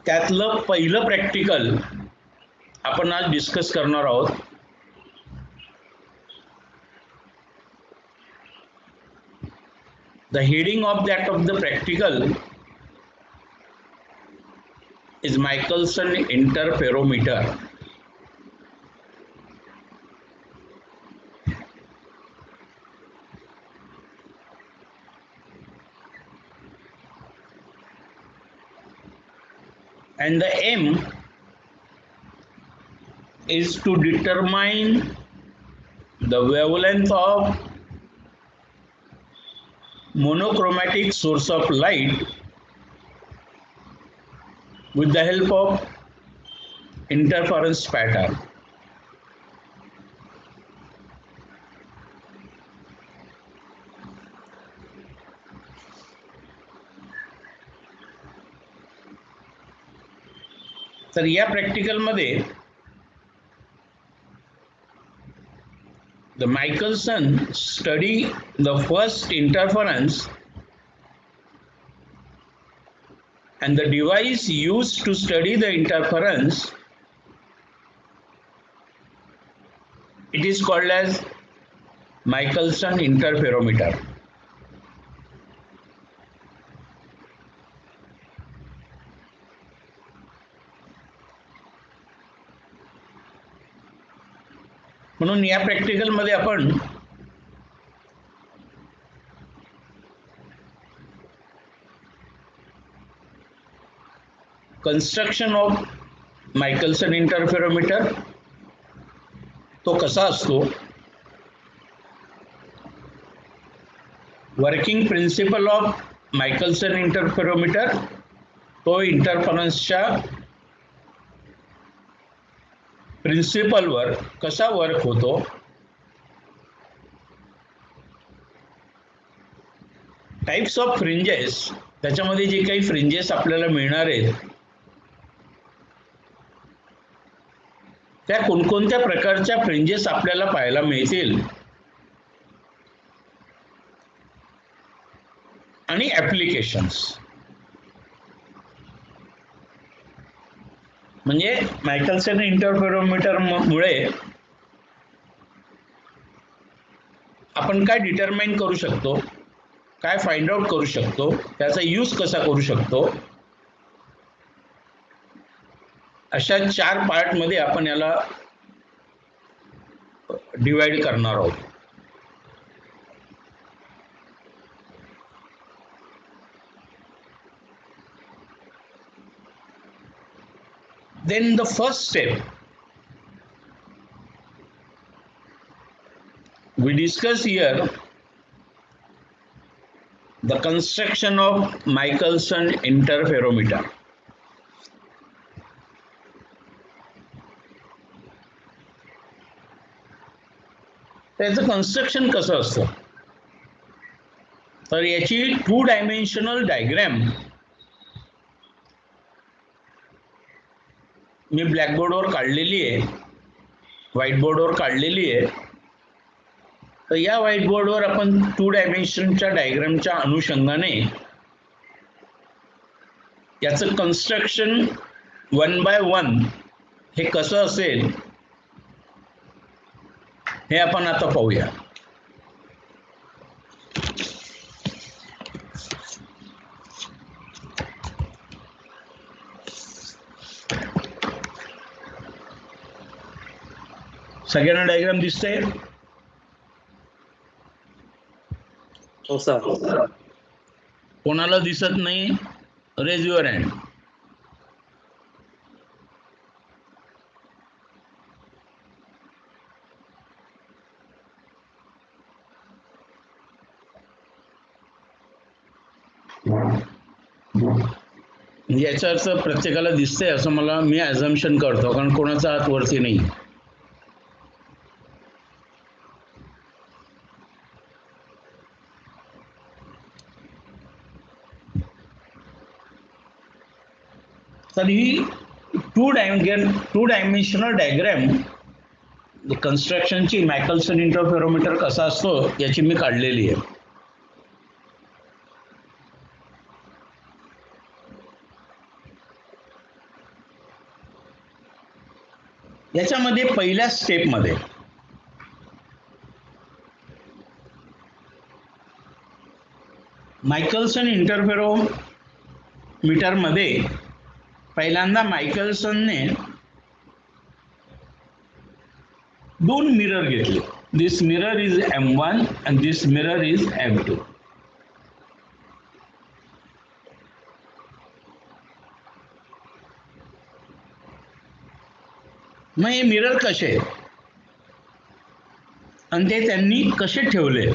त्यातलं पहिलं प्रॅक्टिकल आपण आज डिस्कस करणार आहोत. The heading of the practical is Michelson interferometer. And the aim is to determine the wavelength of monochromatic source of light with the help of interference pattern. तर या practical मध्ये the Michelson study the first interference and the device used to study the interference. It is called as Michelson interferometer. म्हणून या practical मध्ये आपण construction of Mickelson interferometer तो कसा असतो, working principle of Mickelson interferometer तो इंटरफरन्सच्या प्रिन्सिपलवर कसा वर्क होतो, टाइप्स ऑफ फ्रिंजेस त्याच्यामध्ये जे काही फ्रिंजेस आपल्याला मिळणार आहेत त्या कोणकोणत्या प्रकारच्या फ्रिंजेस आपल्याला पाहायला मिळतील आणि ऍप्लिकेशन्स. म्हणजे मायकल्सन इंटरफेरोमीटर मुळे आपण काय डिटरमाइन करू शकतो, काय फाइंड आउट करू शकतो, त्याचा यूज कसा करू शकतो, अशा 4 पार्ट मध्ये आपण याला डिवाइड करणार आहोत. Then the first step we discuss here the construction of Michelson interferometer. त्याचं कन्स्ट्रक्शन कसं असतं, तर याची 2 डायमेन्शनल डायग्राम मी ब्लॅकबोर्डवर काढलेली आहे, व्हाईट बोर्डवर काढलेली आहे. तर या व्हाईट बोर्डवर आपण 2 डायमेन्शनच्या डायग्रामच्या अनुषंगाने याचं कन्स्ट्रक्शन 1 बाय 1 हे कसं असेल हे आपण आता पाहूया. सगळ्यांना डायग्राम दिसते? हो सर. कोणाला दिसत नाही रेज युअर हँड. याचा अर्थ प्रत्येकाला दिसतंय असं मी अझम्पशन करतो, कारण कोणाचा हात वरती नाही. तर ही 2 डायमेन्शनल डायग्राम कन्स्ट्रक्शनची मायकल्सन इंटरफेरोमीटर कसा असतो याची मी काढलेली आहे. याच्यामध्ये पहिल्या स्टेपमध्ये मायकल्सन इंटरफेरोमीटर मध्ये पहिल्यांदा मायकल्सनने दोन मिरर घेतले. This mirror is M1 and this mirror is M2. मग हे मिरर कसे आणि ते त्यांनी कसे ठेवले?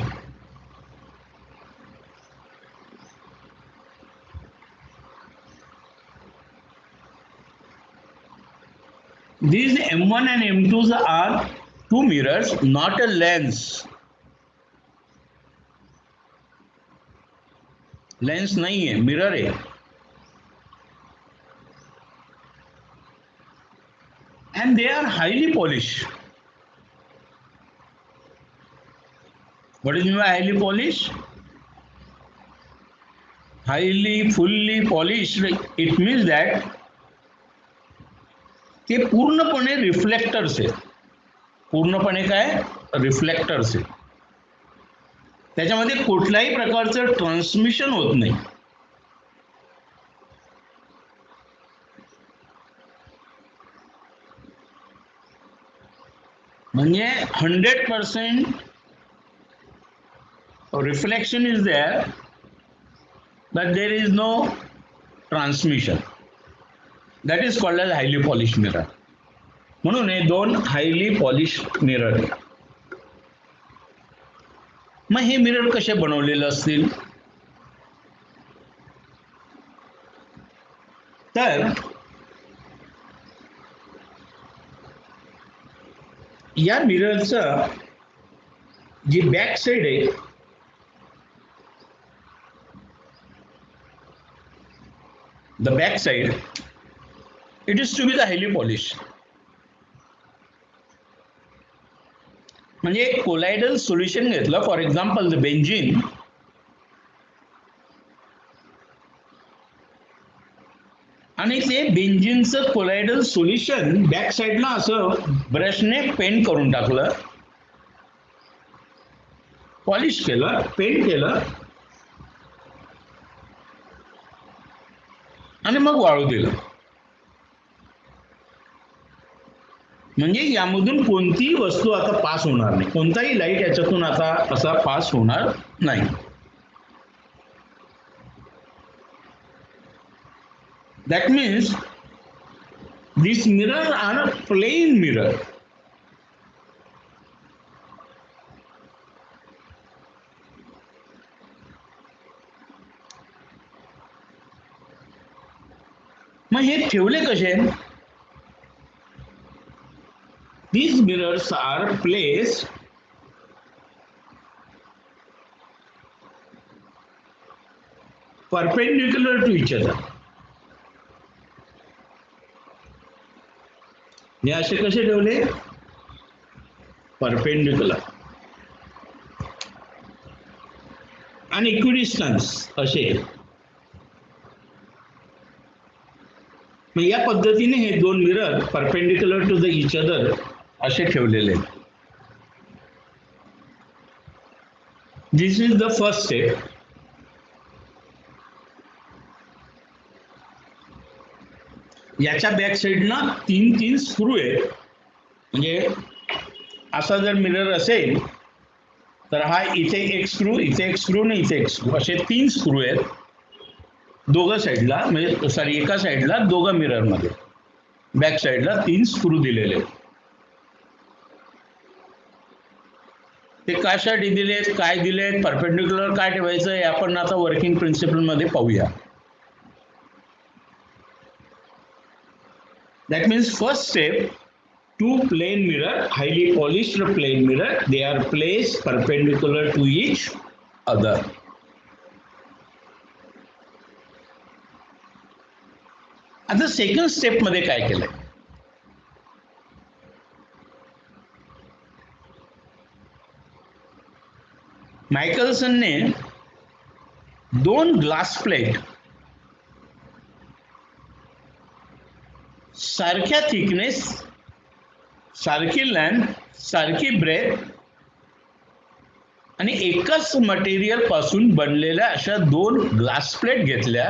These M1 and M2s are two mirrors, not a lens. Lens नहीं है, मिरर है. And they are highly polished. What is mean by highly polished? Highly, fully polished. It means that ते पूर्णपणे रिफ्लेक्टर्स आहे. पूर्णपणे काय? रिफ्लेक्टर्स आहे. त्याच्यामध्ये कुठल्याही प्रकारचं ट्रान्समिशन होत नाही. म्हणजे 100% reflection is there but there is no transmission. That is called as highly polish mirror. म्हणून हे दोन हायली पॉलिश मिरर. मग हे मिरर कसे बनवलेले असतील? तर या मिररचं जी बॅक साइड आहे the back side it is to be the highly polish. म्हणजे कोलायडल सोल्युशन घेतलं, फॉर एक्झाम्पल द बेंझिन, आणि ते बेंझिनचं कोलायडल सोल्युशन बॅक साइडला असं ब्रशने पेंट करून टाकलं, पॉलिश केलं, पेंट केलं आणि मग वाळू दिलं. म्हणजे यामधून कोणतीही वस्तू आता पास होणार नाही, कोणताही लाईट याच्यातून आता असा पास होणार नाही. That means these mirrors are a plain mirror. मग हे ठेवले कसे? These mirrors are placed perpendicular to each other. हे असे कसे ठेवले? परपेंडिक्युलर आणि इक्विडिस्टन्स असे. मग या पद्धतीने हे दोन mirror perpendicular to the each other असे ठेवलेले. This is the first step. याच्या बॅक साइडला तीन स्क्रू आहेत. म्हणजे असा जर मिरर असेल तर हा इथे एक स्क्रू, इथे एक स्क्रू आणि इथे एक स्क्रू, असे 3 स्क्रू आहेत दोघं साइडला. म्हणजे सॉरी, एका साइडला दोघं मिरर मध्ये बॅक साइडला 3 स्क्रू दिलेले. ते कशासाठी दिलेत, काय दिलेत, परपेंडिक्युलर काय ठेवायचं हे आपण आता वर्किंग प्रिन्सिपल मध्ये पाहूया. That means first step, two plane mirror, highly polished plane mirror, they are placed perpendicular to each other. आता सेकंड स्टेप मध्ये काय केलंय? मायकल्सनने 2 ग्लास प्लेट सारख्या थिकनेस सारखी लेंथ, सारखी ब्रेथ आणि एकच मटेरियल पासून बनलेल्या अशा दोन ग्लास प्लेट घेतल्या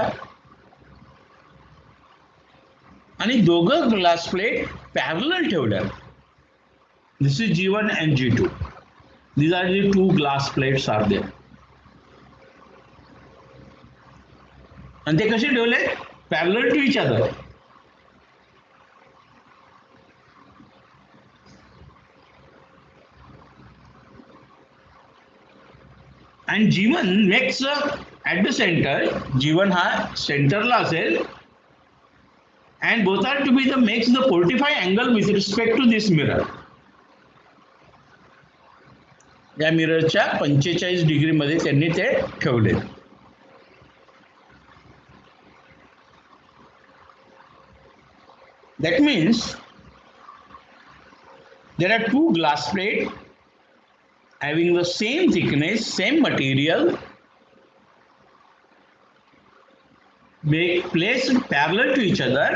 आणि दोघं ग्लास प्लेट पॅरलल ठेवल्या. दिस is G1 and G2. These are the two glass plates are there. आणि ते कसे ठेवले? Parallel to each other. and G1 makes at the center. G1 हा सेंटरला असेल and both are to be the makes the 45 angle with respect to this mirror. या मिररच्या 45 degree मध्ये त्यांनी ते ठेवले. That means there are two glass plates having the same thickness, same material, placed parallel to each other,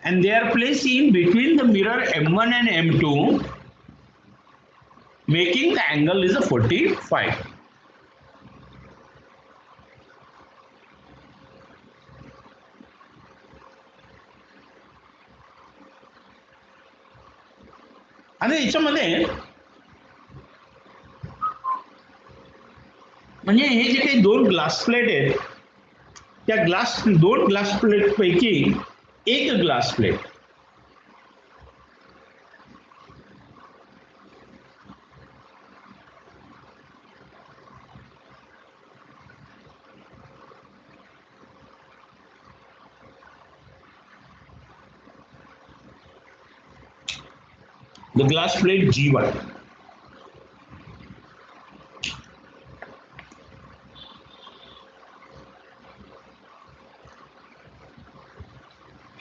and they are placed in between the mirror M1 and M2, making the angle is a 45. आणि याच्यामध्ये म्हणजे हे जे काही दोन glass plate आहेत त्या दोन ग्लास प्लेट पैकी एक glass plate the glass plate G1.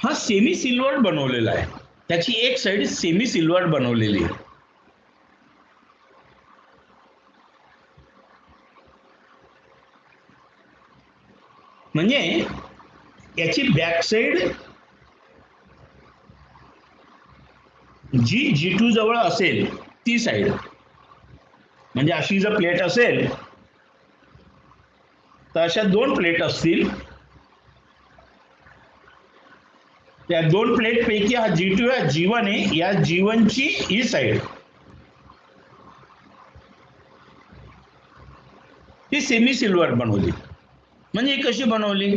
हा सेमी सिल्वर्ड बनवलेला आहे. त्याची एक साइड सेमी सिल्वर्ड बनवलेली आहे. म्हणजे याची बॅक साइड जी G2 जवळ असेल ती साइड म्हणजे अशी जर प्लेट असेल तर अशा दोन प्लेट असतील. त्या दोन प्लेट पैकी हा G2 हा G1 आहे. या G1 ची ही साइड ही सेमी सिल्वर बनवली. म्हणजे ही कशी बनवली?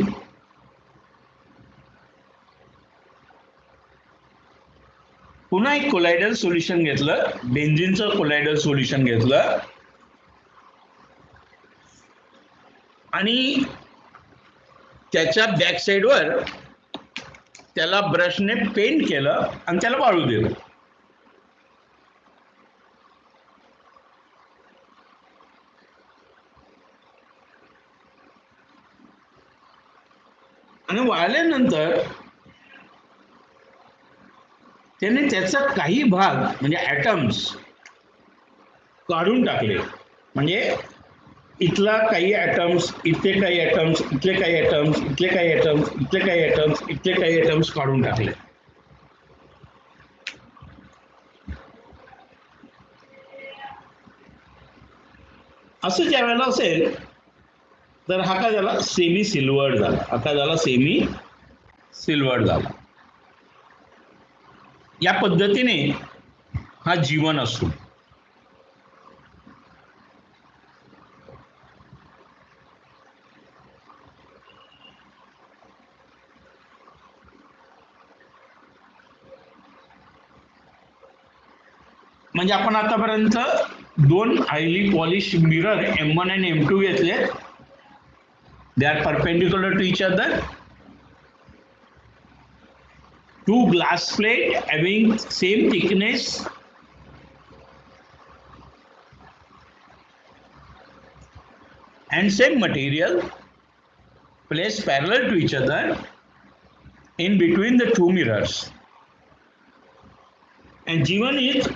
पुन्हा एक कोलायडल सोल्युशन घेतलं, बेन्झीनचं कोलायडल सोल्युशन घेतलं आणि त्याच्या बॅक साइडवर त्याला ब्रशने पेंट केलं आणि त्याला वाळू दिलं. आणि वाळल्यानंतर त्याने त्याचा काही भाग म्हणजे ॲटम्स काढून टाकले. म्हणजे इथला काही ॲटम्स, इथले काही ॲटम्स, इथले काही ॲटम्स, इथले काही ॲटम्स, इथले काही ॲटम्स, इथले काही ॲटम्स काढून टाकले. असं ज्या वेळेला असेल तर हा काय झाला? सेमी सिल्वर्ड झाला. आता झाला सेमी सिल्वर्ड झाला. या पद्धतीने हा G1 असतो. म्हणजे आपण आतापर्यंत दोन हायली पॉलिश मिरर M1 आणि M2 घेतले. They are perpendicular to each other. Two glass plate having same thickness and same material placed parallel to each other in between the two mirrors, and G1 is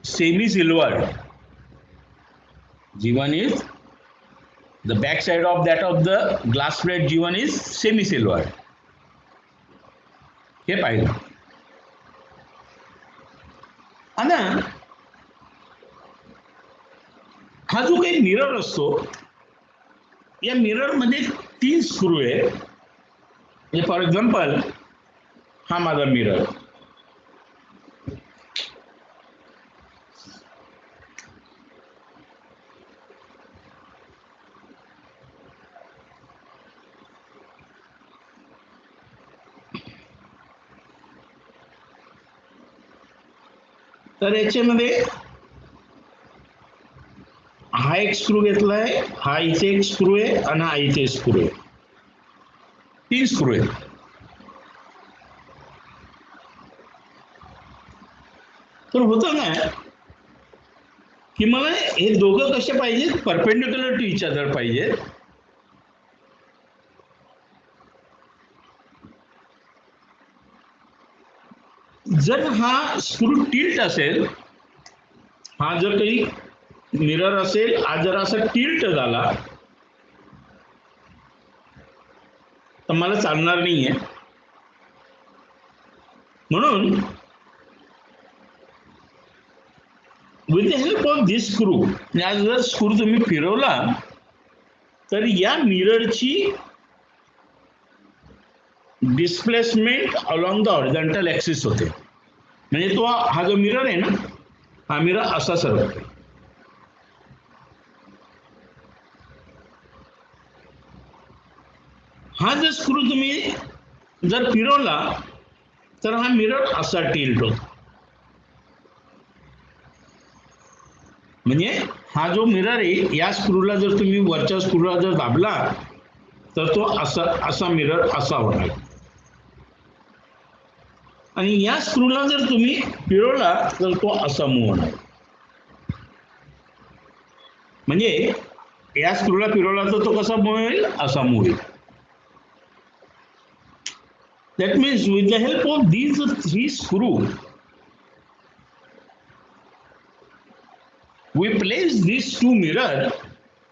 semi silvered. G1 is the back side of that of the glass plate. G1 is semi silvered. हे पाहिलं. आता हा जो काही mirror असतो, या mirror मध्ये 3 screw आहे. म्हणजे फॉर एक्झाम्पल हा माझा मिरर, तर याच्यामध्ये हा एक स्क्रू घेतलाय, हा इथे एक स्क्रू आहे आणि हा इथे स्क्रू आहे. 3 स्क्रू आहेत. तर होतं ना की मला हे दोघं कसे पाहिजेत, परपेंडिक्युलर टू इच अदर पाहिजेत. जर हा स्क्रू टिल्ट असेल, हा जर काही मिरर असेल, हा जर असा टिल्ट झाला तर मला चालणार नाहीये. म्हणून with the help of this screw, या जर स्क्रू तुम्ही फिरवला तर या मिररची displacement along the horizontal axis होते. म्हणजे तो हा जो मिरर आहे ना, हा मिरर असा सरकतो. हा जर स्क्रू तुम्ही जर फिरवला तर हा मिरर असा टिल्ट होतो. म्हणजे हा जो मिरर आहे, या स्क्रूला जर तुम्ही वरच्या स्क्रूला जर दाबला तर तो असा मिरर असा होणार. आणि या स्क्रूला जर तुम्ही फिरवला तर तो असा मूव्ह होणार. म्हणजे या स्क्रूला फिरवला तर तो कसा मूव्ह होईल, असा मूव्ह होईल. That means with the help of these 3 screws, we place these 2 mirrors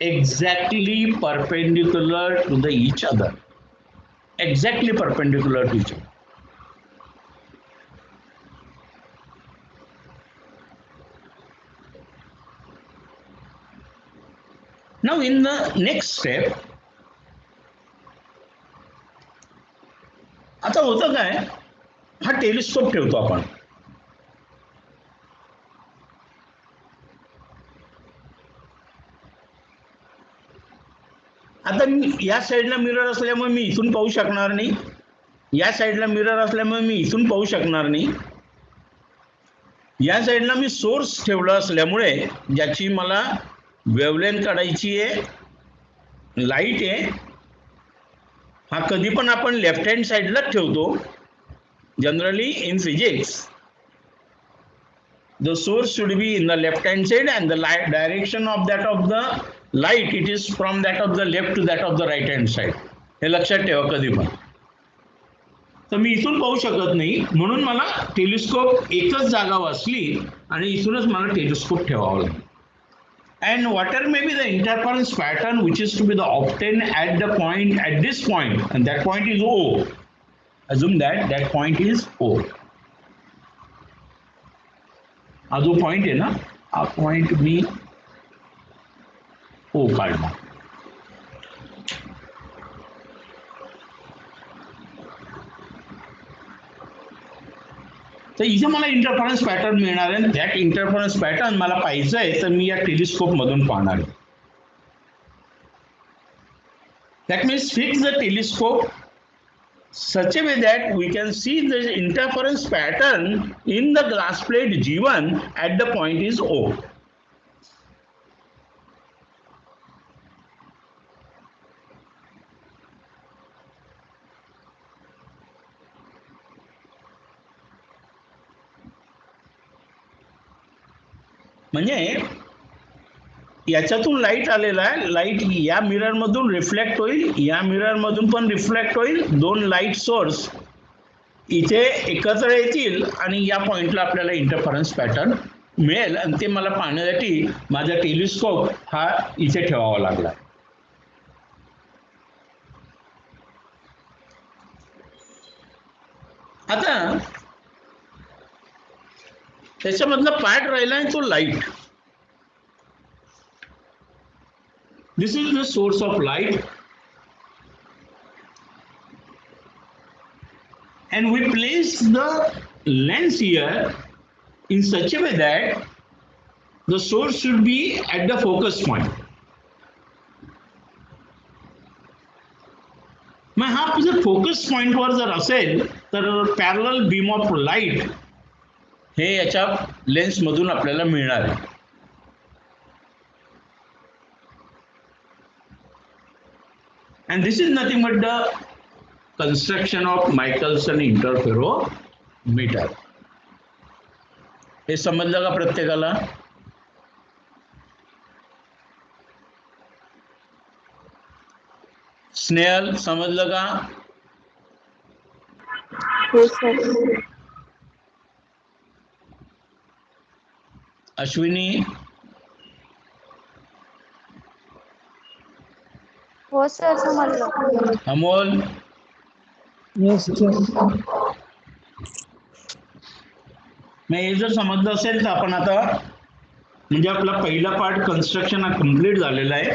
exactly perpendicular to each other. Exactly perpendicular to each other. Now in the next step, आता होतं काय, हा टेलिस्कोप ठेवतो आपण. आता या साईडला मिरर असल्यामुळे मी इथून पाहू शकणार नाही, या साईडला मिरर असल्यामुळे मी इथून पाहू शकणार नाही. या साईडला मी सोर्स ठेवला असल्यामुळे ज्याची मला वेव्हलेंथ काढायची आहे, लाईट आहे, हा कधी पण आपण लेफ्ट हँड साईडलाच ठेवतो. Generally in physics the source should be in the left hand side and the light direction of the light, it is from that of the left to that of the right hand side. हे लक्षात ठेवा कधी पण. तर मी इथून पाहू शकत नाही, म्हणून मला टेलिस्कोप एकच जागा वाचली आणि इथूनच मला टेलिस्कोप ठेवावा लागेल. And whatever may be the interference pattern which is to be the obtained at this point, and that point is O. Assume that point is O. हा जो पॉइंट आहे ना, हा पॉइंट मी ओ काढला. तर इथे मला इंटरफरन्स पॅटर्न मिळणार आहे. दॅट इंटरफरन्स पॅटर्न मला पाहिजे आहे, तर मी या टेलिस्कोप मधून पाहणार आहे. That means fix the telescope such a way that we can see the interference pattern in the glass plate G1 at the point is O. म्हणजे याच्यातून लाईट आलेला आहे, लाईट या मिरर मधून रिफ्लेक्ट होईल, या मिरर मधून पण रिफ्लेक्ट होईल. 2 लाईट सोर्स इथे एकत्र येतील आणि या पॉइंटला आपल्याला इंटरफरन्स पॅटर्न मिळेल. आणि ते मला पाहण्यासाठी माझा टेलिस्कोप हा इथे ठेवावा लागला. आता त्याच्यामधला पार्ट राहिला आहे तो light. This is the source of light and we place the lens here in such a way that the source should be at the focus point. मग हा जर फोकस पॉइंटवर जर असेल तर पॅरलल बीम ऑफ लाईट हे याच्या lens मधून आपल्याला मिळणार आहे. and this is nothing but the construction of Michelson interferometer. हे समजलं का प्रत्येकाला? स्नेहल समजलं का? हो सर. अश्विनी? हो सर समजलं. अमोल? मग हे जर समजलं असेल तर आपण आता म्हणजे आपला पहिला पार्ट कन्स्ट्रक्शन हा कम्प्लीट झालेला आहे.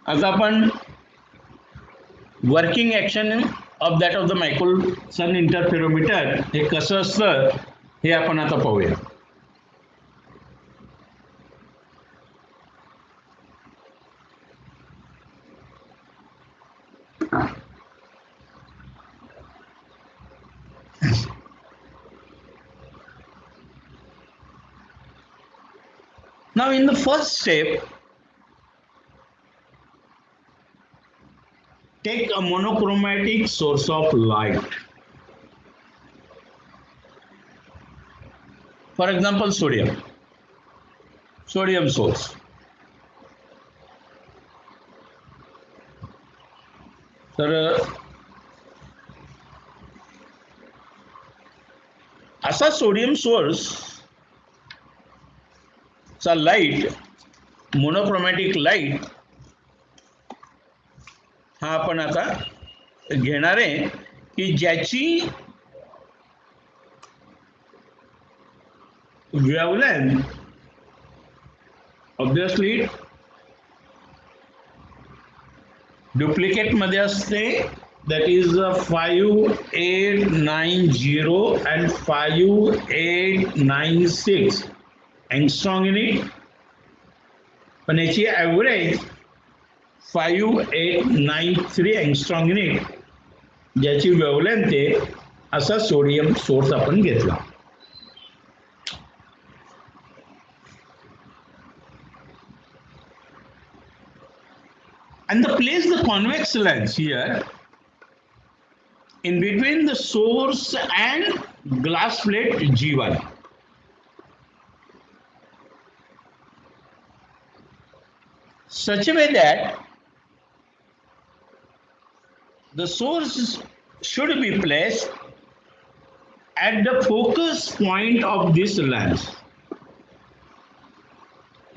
आता आपण working action of that of the Michelson interferometer हे कसं असतं हे आपण आता पाहूया. Now in the first step, take a monochromatic source of light. For example, sodium source. तर असा सोडियम सोर्स चा लाईट, मोनोक्रोमॅटिक लाईट हा आपण आता घेणार आहे की ज्याची वेवलेंथ ऑब्वियसली डुप्लिकेट मध्ये असते, that is 5890 and 5896 angstrom in it. पण याची ॲव्हरेज 5893 angstrom in it ज्याची वेवलेंथ आहे असा सोडियम सोर्स आपण घेतला. And place the convex lens here in between the source and glass plate G1. Such a way that the source should be placed at the focus point of this lens.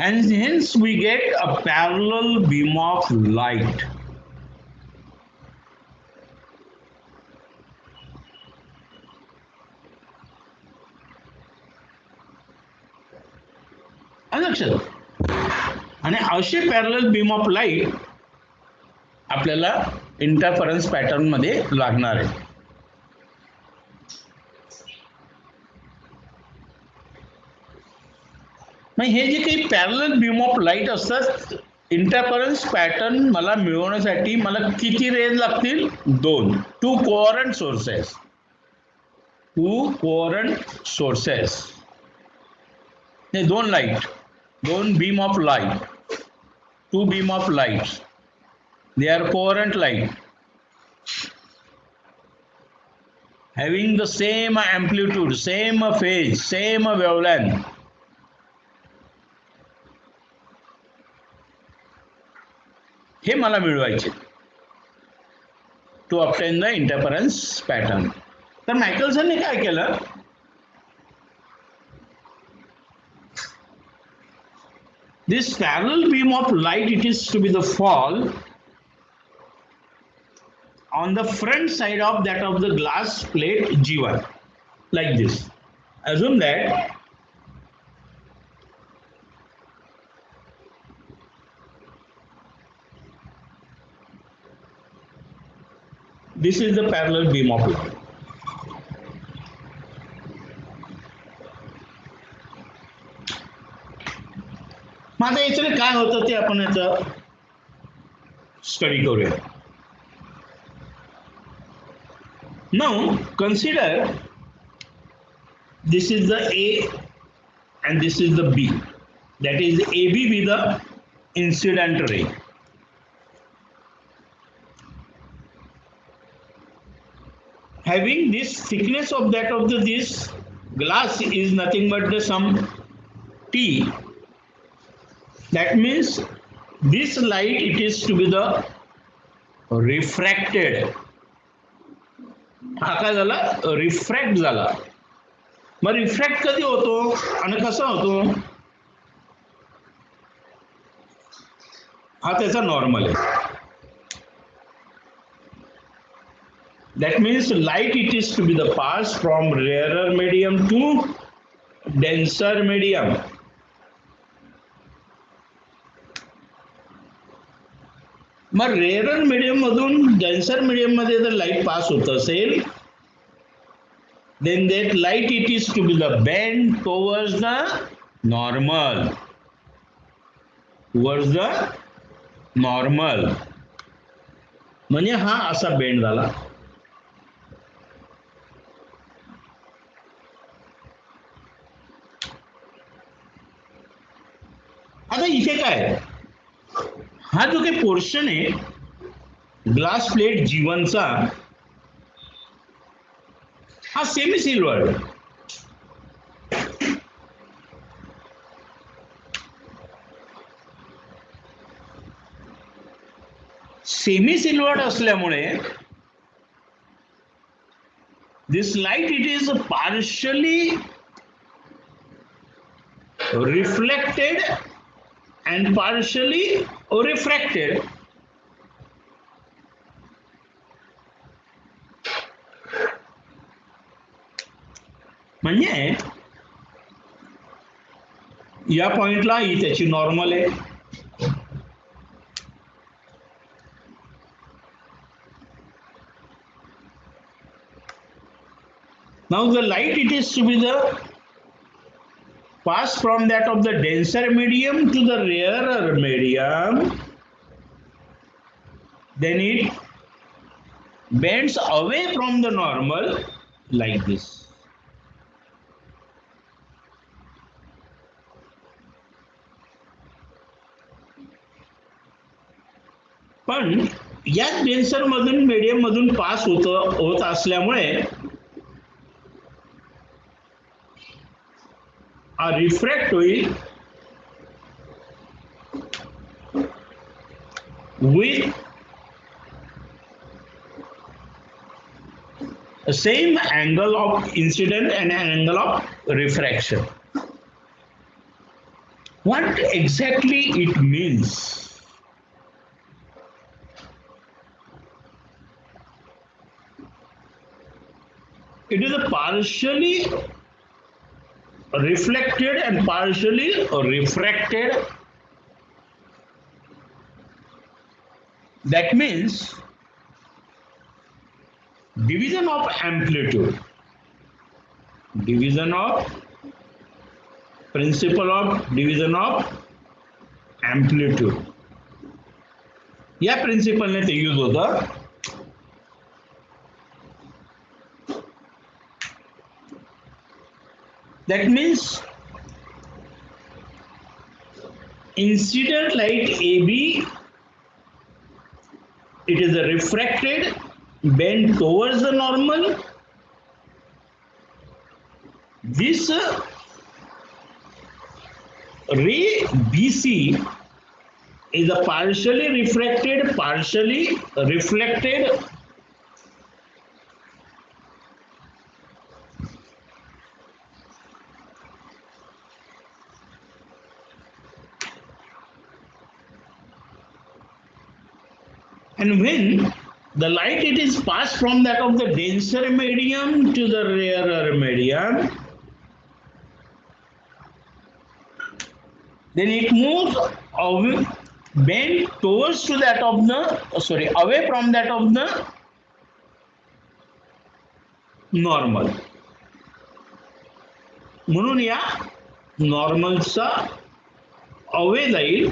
And hence we get a parallel beam of light. लक्षात. आणि असे parallel beam of light आपल्याला interference pattern मध्ये लागणार आहे. मग हे जे काही पॅरलल बीम ऑफ लाईट असतात, इंटरफरन्स पॅटर्न मला मिळवण्यासाठी मला किती रेज लागतील? 2 कोअरंट सोर्सेस. 2 कोअरंट सोर्सेस. हे 2 light, 2 beam of light, 2 beam of light. They are coherent light having the same amplitude, same phase, same wavelength. हे मला मिळवायचे to obtain the interference pattern. तर मायकेलसनने काय केलं? This parallel beam of light, it is to be the fall on the front side of that of the glass plate G1, like this. Assume that this is the parallel beam of light. मग आता याच्याने काय होतं ते आपण याचं study करूया. Now consider this is the A and this is the B. That is AB with the incident ray. Having this thickness of that of this glass is nothing but the sum T. That means this light it is to be the refracted. हा काय झाला refract झाला. मग refract कधी होतो आणि कसा होतो हा त्याचा नॉर्मल आहे. That means light it is to be the pass from rarer medium to denser medium. मग रेअरर मीडियम मधून डेन्सर मीडियम मध्ये जर लाईट पास होत असेल then that light it is to be the bend towards the normal, towards the normal. म्हणजे हा असा bend झाला. आता इथे काय हा जो काही पोर्शन आहे ग्लास प्लेट G1 चा हा सेमी सिल्वर्ड. सेमी सिल्वर्ड असल्यामुळे this light it is partially reflected and partially refracted. म्हणजे या पॉइंटला ही त्याची नॉर्मल आहे. Now the light it is to be the pass from that of the denser medium to the rarer medium, then it bends away from the normal like this. पण या denser मधून medium मधून pass होत असल्यामुळे हा refract होईल with the same angle of incident and angle of refraction. What exactly it means? It is a partially reflected and partially refracted. That means division of amplitude, division of principle of division of amplitude. या प्रिन्सिपलने ते use होतं. That means incident light AB it is a refracted bent towards the normal. This ray BC is a partially refracted, partially reflected. And when the light it is passed from that of the denser medium to the rarer medium, then it moves away, bent towards to that of the away from that of the normal. म्हणून या नॉर्मलचा away जाईल.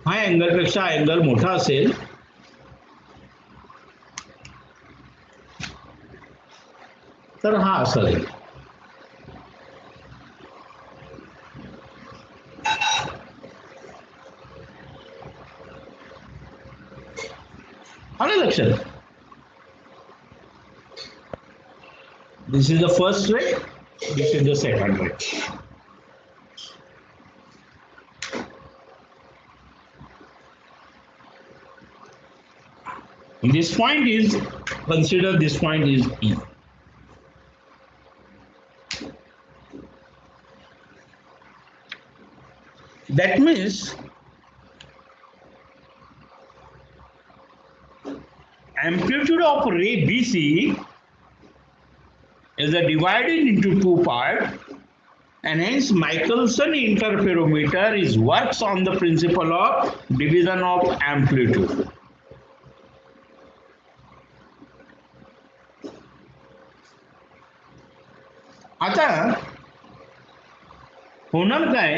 हा angle पेक्षा angle मोठा असेल तर हा असा जाईल. आलं लक्षात? This is the first ray, this is the second ray. This point is, consider this point is E. That means amplitude of ray BC is divided into two parts, and hence Michelson interferometer is works on the principle of division of amplitude. आता होणार काय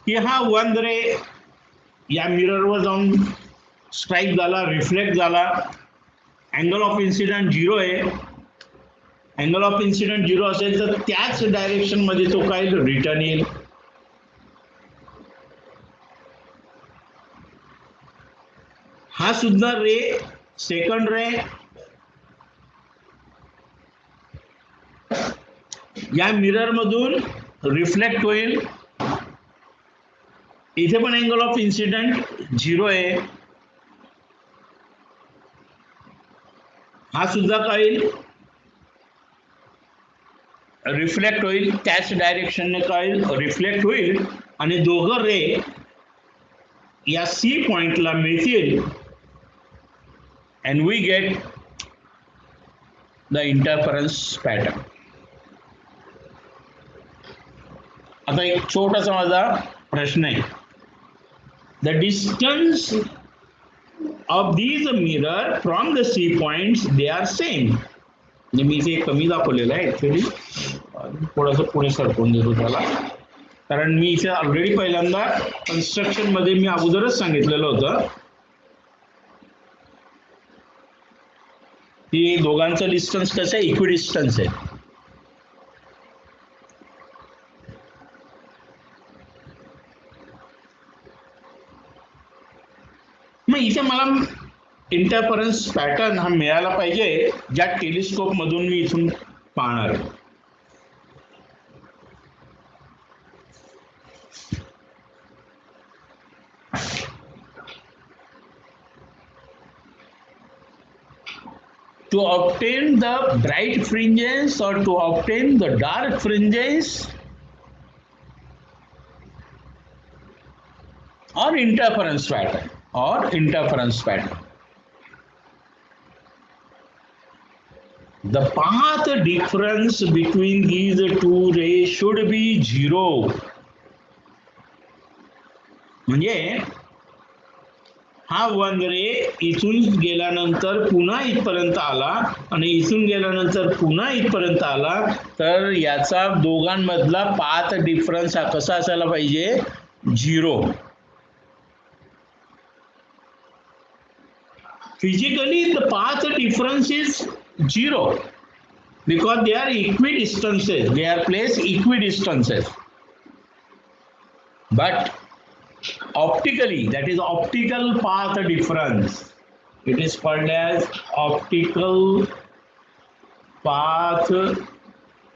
की हा one रे या मिररवर जाऊन strike झाला, reflect झाला, angle of incident 0 आहे. अँगल ऑफ इन्सिडेंट 0 असेल तर त्याच डायरेक्शन मध्ये तो काय रिटर्न येईल. हा सुद्धा रे सेकंड रे या मिरर मधून रिफ्लेक्ट होईल. इथे पण अँगल ऑफ इन्सिडेंट 0 आहे. हा सुद्धा काय रिफ्लेक्ट होईल, त्याच डायरेक्शनने काय रिफ्लेक्ट होईल आणि दोघं रे या सी पॉइंटला मिळतील and we get the interference pattern. आता एक छोटासा माझा प्रश्न आहे. The distance of these mirror from the C points they are same. मी इथे कमी दाखवलेलं आहे ऍक्च्युअली, थोडंसं पुढे सरकवून देतो त्याला, कारण मी इथे ऑलरेडी पहिल्यांदा कन्स्ट्रक्शन मध्ये मी अगोदरच सांगितलेलं होतं की दोघांचं डिस्टन्स कसं आहे, इक्विडिस्टन्स आहे. मग इथे मला इंटरफरन्स पॅटर्न हा मिळाला पाहिजे ज्या टेलिस्कोप मधून मी इथून पाहणार आहे. To obtain the bright fringes or to obtain the dark fringes or interference pattern, the path difference between these two rays should be 0. म्हणजे हा वन रे इथून गेल्यानंतर पुन्हा इथपर्यंत आला आणि इथून गेल्यानंतर पुन्हा इथपर्यंत आला तर याचा दोघांमधला पाथ डिफरन्स हा कसा असायला पाहिजे, 0. Physically the path difference is 0 because they are equidistances, they are placed equidistances. But optically, that is optical path difference, it is called as optical path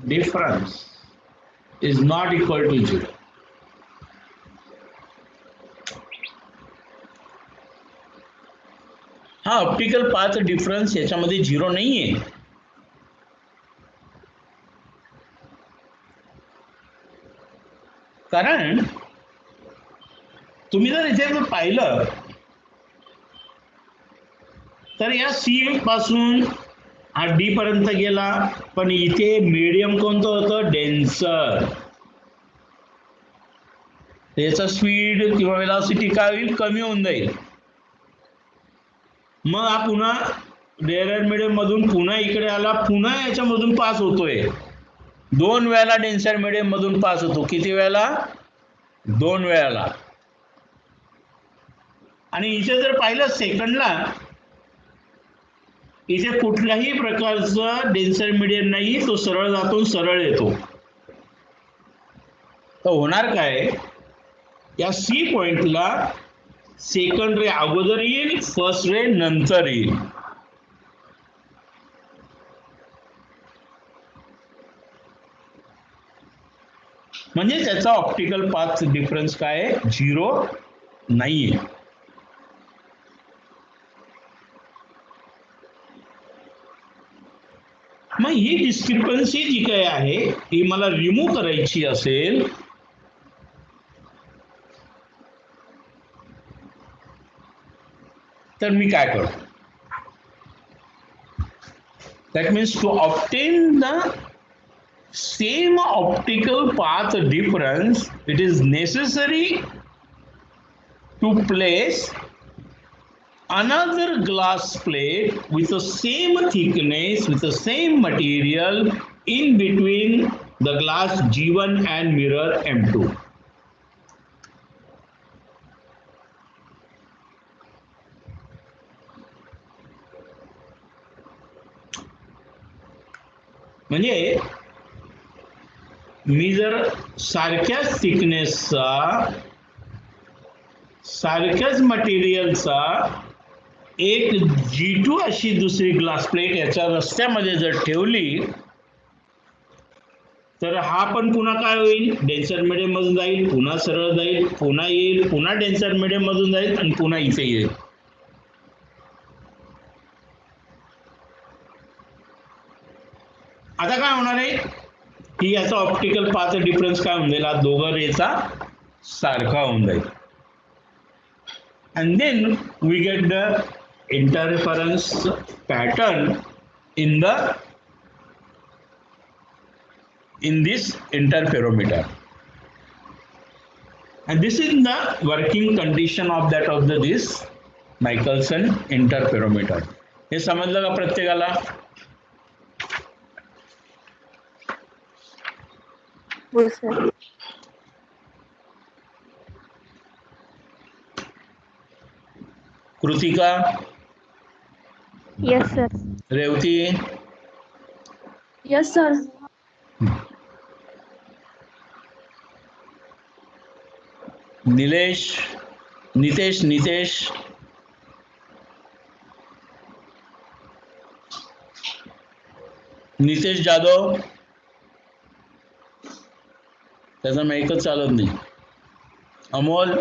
difference is not equal to 0. हा optical path difference याच्यामध्ये 0 नाहीये. कारण तुम्ही जर इथे पाहिलं तर या सी पासून हा डी पर्यंत गेला, पण इथे मीडियम कोणतं होतं? डेन्सर. त्याचा स्पीड किंवा वेलॉसिटी काय होईल? कमी होऊन जाईल. मग हा पुन्हा रेअर मीडियम मधून पुन्हा इकडे आला, पुन्हा याच्यामधून पास होतोय. 2 वेळाला डेन्सर मीडियम मधून पास होतो. किती वेळाला? 2 वेळाला. आणि इथे जर पाहिलं सेकंडला, इथे कुठल्याही प्रकारचं डेन्सर मीडियम नाही, तो सरळ जातो सरळ येतो. तर होणार काय? या सी पॉइंटला सेकंड रे अगोदर येईल, फर्स्ट रे नंतर येईल. म्हणजे त्याचा ऑप्टिकल पाथ डिफरन्स काय आहे? 0 नाहीये. मग ही डिस्क्रिपन्सी जी काय आहे ही मला रिमूव्ह करायची असेल तर मी काय करतो? That means to obtain the same optical path difference, it is necessary to place another glass plate with the same thickness, with the same material in between the glass G1 and mirror M2. म्हणजे मी जर सारख्याच थिकनेसचा सारख्याच मटेरियलचा एक G2 अशी दुसरी glass plate याच्या रस्त्यामध्ये जर ठेवली तर हा पण पुन्हा काय होईल? डेन्सर मीडियम मधून जाईल, पुन्हा सरळ जाईल, पुन्हा येईल, पुन्हा डेन्सर मीडियम मधून जाईल आणि पुन्हा इथे येईल. आता काय होणार आहे की याचा ऑप्टिकल पाथ डिफरन्स काय होऊन जाईल? दोघं रेचा सारखा होऊन जाईल. and then we get the interference pattern in this interferometer, and this is the working condition of this Michelson interferometer. हे समजलं का प्रत्येकाला? हो sir. Kritika, yes sir. Revati, yes sir. Nilesh, Nitesh Nitesh Jadhav, त्याचा मेकच चालत नाही. अमोल,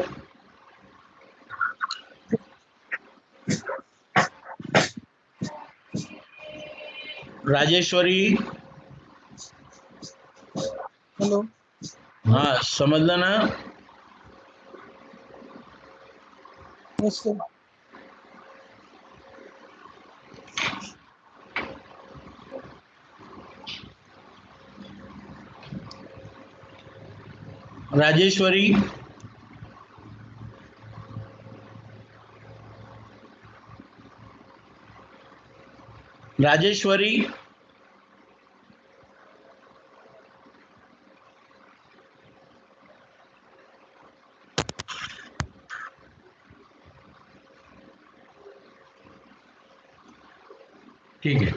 राजेश्वरी, हॅलो. हा समजलं ना? Yes sir. राजेश्वरी, राजेश्वरी, ठीक है.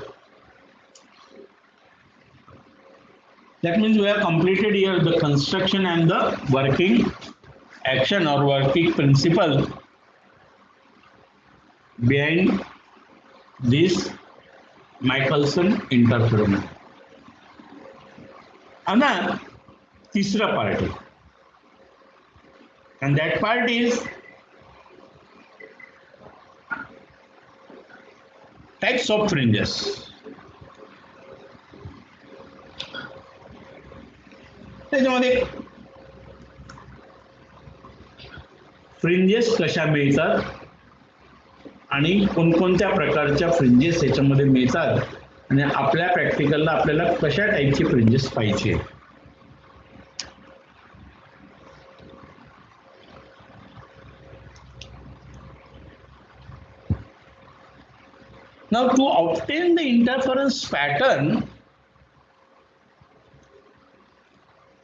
That means we have completed here the construction and the working action or working principle behind this Michelson interferometer. आता तिसरा पार्ट आहे, and that part is types of fringes. त्याच्यामध्ये फ्रिंजेस कशा मिळतात आणि कोणकोणत्या प्रकारच्या फ्रिंजेस याच्यामध्ये मिळतात आणि आपल्या प्रॅक्टिकलला आपल्याला कशा टाईपचे फ्रिंजेस पाहिजे. Now to obtain the interference pattern,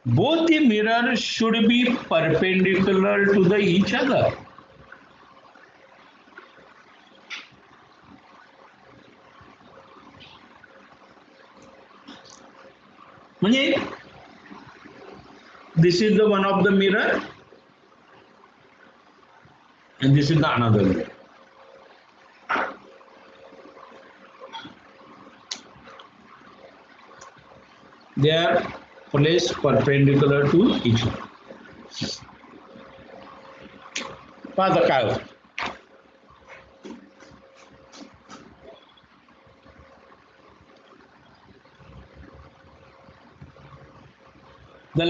both the mirrors should be perpendicular to the each other. म्हणजे this is the one of the mirror and this is the another mirror. They are placed perpendicular to each other. Pata काय होतं. The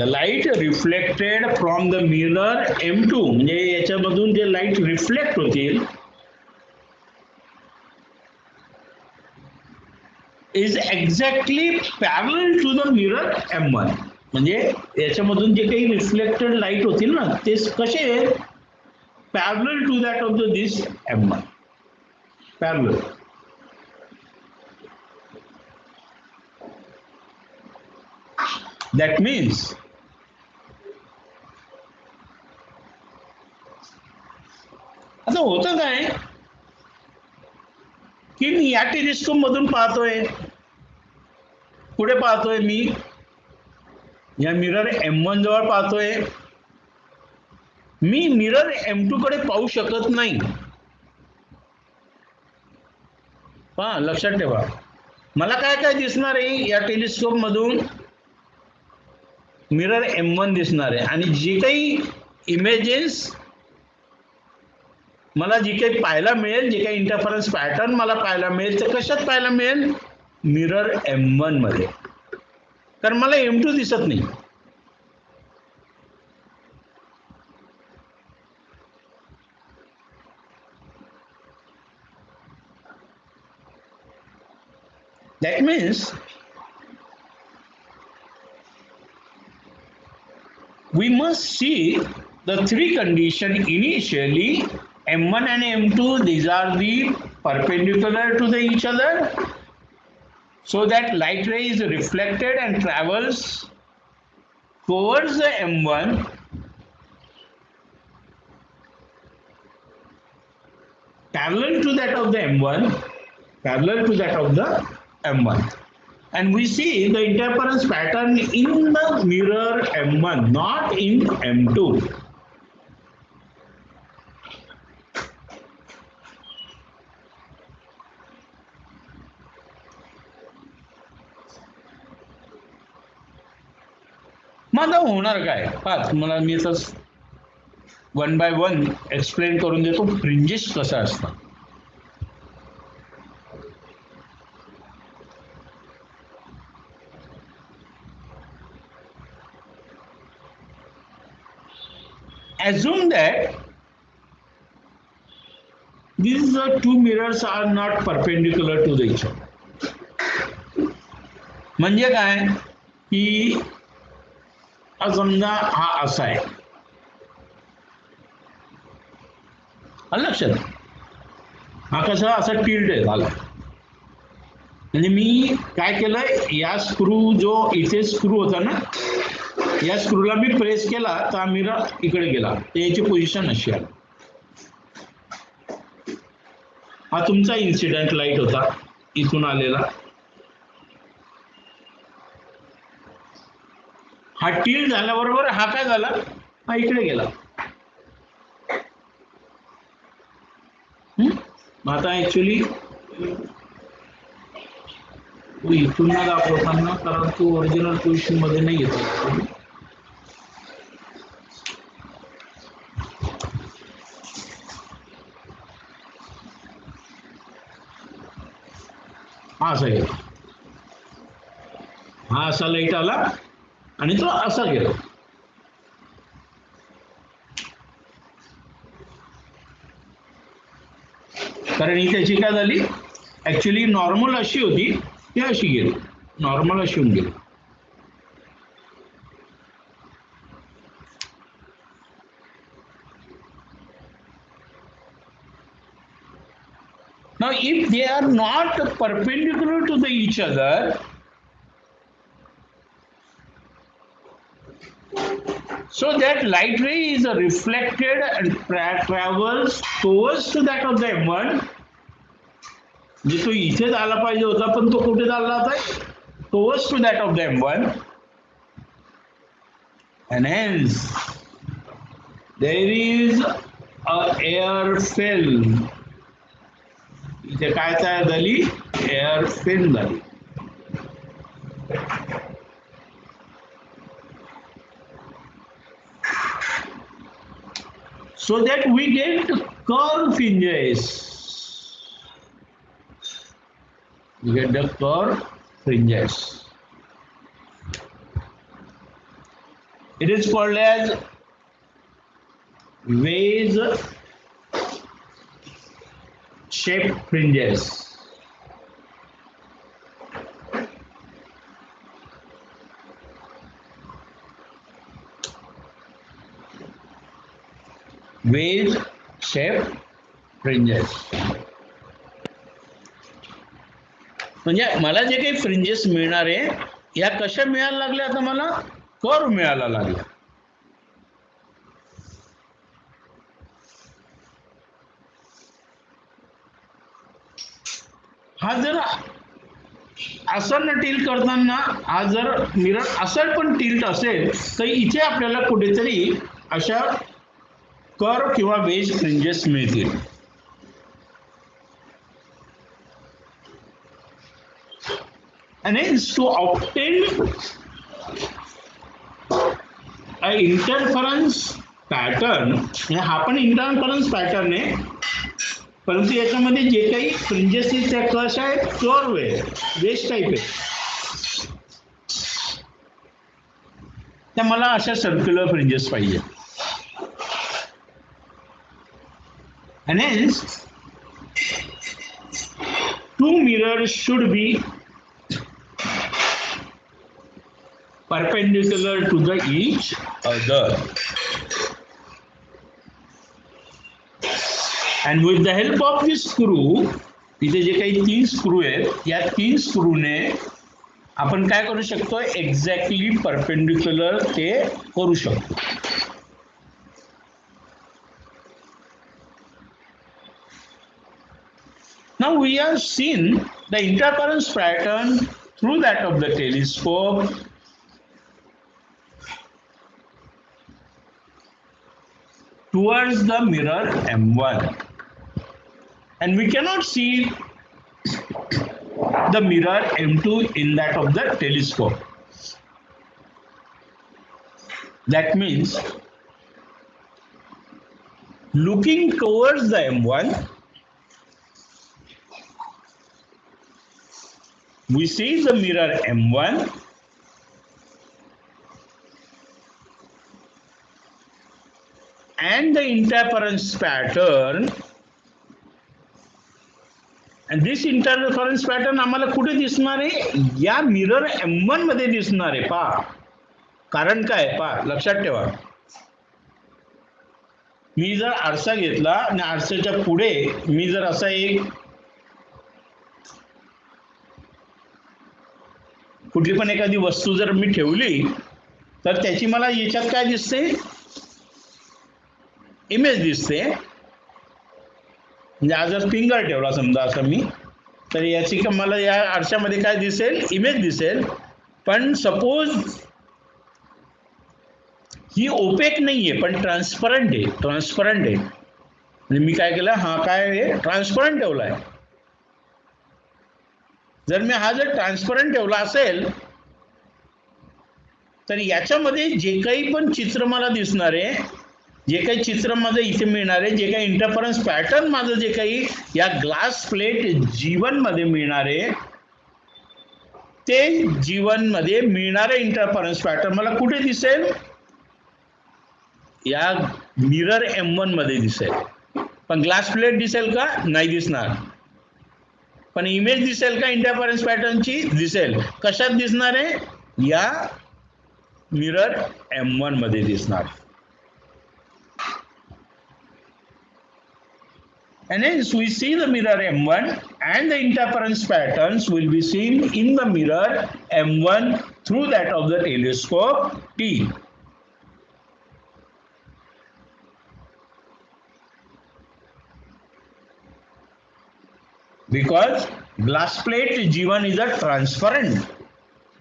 light reflected from the mirror M2 म्हणजे याच्यामधून जे light reflect होतील is exactly parallel to the mirror M1. म्हणजे याच्यामधून जे काही रिफ्लेक्टेड लाईट होतील ना ते कसे आहेत parallel to that of this M1. Parallel. That means आता होतं काय की मी या टेलिस्कोप मधून पाहतोय पुढे पाहतोय मी या मिरर M1 जवळ पाहतोय मी मिरर M2 कडे पाहू शकत नाही. पहा लक्षात ठेवा मला काय काय दिसणार आहे या टेलिस्कोप मधून मिरर M1 दिसणार आहे आणि जे काही इमेजेस मला जे काही पाहायला मिळेल जे काही इंटरफरन्स पॅटर्न मला पाहायला मिळेल ते कशात पाहायला मिळेल मिरर M1 मध्ये कारण मला M2 दिसत नाही. That means we must see the three conditions initially. M1 and M2, these are the perpendicular to the each other, so that light ray is reflected and travels towards the M1 parallel to that of the M1, and we see the interference pattern in the mirror M1, not in M2. माझा होणार काय पहा तुम्हाला मी तर one by one explain करून देतो fringes कसा असतात. Assume that these two mirrors are not perpendicular to each other. म्हणजे काय की समजा हा असा आहे लक्षात हा कसा असा टिल्ट आहे झाला म्हणजे मी काय केलं या स्क्रू जो इथे स्क्रू होता ना या स्क्रूला मी प्रेस केला तर हा मिरर इकडे गेला याची पोझिशन अशी आली. हा तुमचा इन्सिडेंट लाईट होता इथून आलेला हा टिल्ट झाल्याबरोबर हा काय झाला हा इकडे गेला. आता ऍक्च्युली इथून दाखवताना कारण तो ओरिजिनल पोझिशन मध्ये नाही येतो. हा सही हा असा लाईट आला आणि तो असा गेला. कारण ही त्याची काय झाली, ऍक्च्युली नॉर्मल अशी होती ती अशी गेली, नॉर्मल अशी होऊन गेली. Now, if they are not perpendicular to each other, so that light ray is reflected and travels towards to that of the M1. म्हणजे तो इथेच आला पाहिजे होता पण तो कुठे चालला होता, towards to that of the M1, and hence there is a air film. इथे काय तयार झाली, एअर फिल्म झाली. So that we get curved fringes. We get the curved fringes. It is called as vase shaped fringes. Vase shaped fringes. म्हणजे मला जे काही fringes मिळणार आहे या कशा मिळायला लागल्या, आता मला कर्व मिळायला लागला. हा जर असं न टिल्ट करताना, हा जर मिरर असं पण टिल्ट असेल तर इथे आपल्याला कुठेतरी अशा कर्व किंवा वेज फ्रिंजेस मिळतील. And hence to obtain a interference pattern, हा पण इंटरफरन्स पॅटर्न आहे, परंतु याच्यामध्ये जे काही फ्रिंजेस आहेत त्या कशा आहेत, कर्व आहे, वेज टाईप आहे. त्या मला अशा सर्क्युलर फ्रिंजेस पाहिजे. And hence two mirrors should be perpendicular to the each other, and with the help of this screw, इथे जे काही 3 स्क्रू आहेत या 3 स्क्रूने आपण काय करू शकतो, एक्झॅक्टली परपेंडिक्युलर ते करू शकतो. Now we have seen the interference pattern through that of the telescope, towards the mirror M1, and we cannot see the mirror M2 in that of the telescope. That means looking towards the M1, we see the mirror M1, and the interference pattern, and this interference pattern आम्हाला कुठे दिसणार आहे, या mirror M1 मध्ये दिसणार आहे. पहा कारण काय, पहा लक्षात ठेवा, मी जर आरसा घेतला आणि आरशाच्या पुढे मी जर असा एक कुठली पण एखादी वस्तू जर मी ठेवली तर त्याची मला याच्यात काय दिसते, इमेज दिसते. म्हणजे आज जर फिंगर ठेवला समजा असं मी, तर याची मला या आरशामध्ये काय दिसेल, इमेज दिसेल. पण सपोज ही ओपेक नाहीये पण ट्रान्सपरंट आहे, ट्रान्सपरंट आहे, म्हणजे मी काय केलं, हा काय आहे, ट्रान्सपरंट ठेवलाय. जर मी हा जर ट्रान्सपरंट ठेवला असेल तर याच्यामध्ये जे काही पण चित्र मला दिसणार आहे, जे काही चित्र माझं इथे मिळणार आहे, जे काही इंटरफरन्स पॅटर्न माझं जे काही या ग्लास प्लेट G1 मध्ये मिळणार आहे, ते G1 मध्ये मिळणारे इंटरफरन्स पॅटर्न मला कुठे दिसेल? या मिरर M1 मध्ये दिसेल. पण ग्लास प्लेट दिसेल का? नाही दिसणार. पण इमेज दिसेल का इंटरफरन्स पॅटर्नची? दिसेल. कशात दिसणार आहे? या मिरर M1 मध्ये दिसणार. And hence we see the mirror M1 and the interference patterns will be seen in the mirror M1 through that of the telescope T. Because glass plate G1 is a transparent.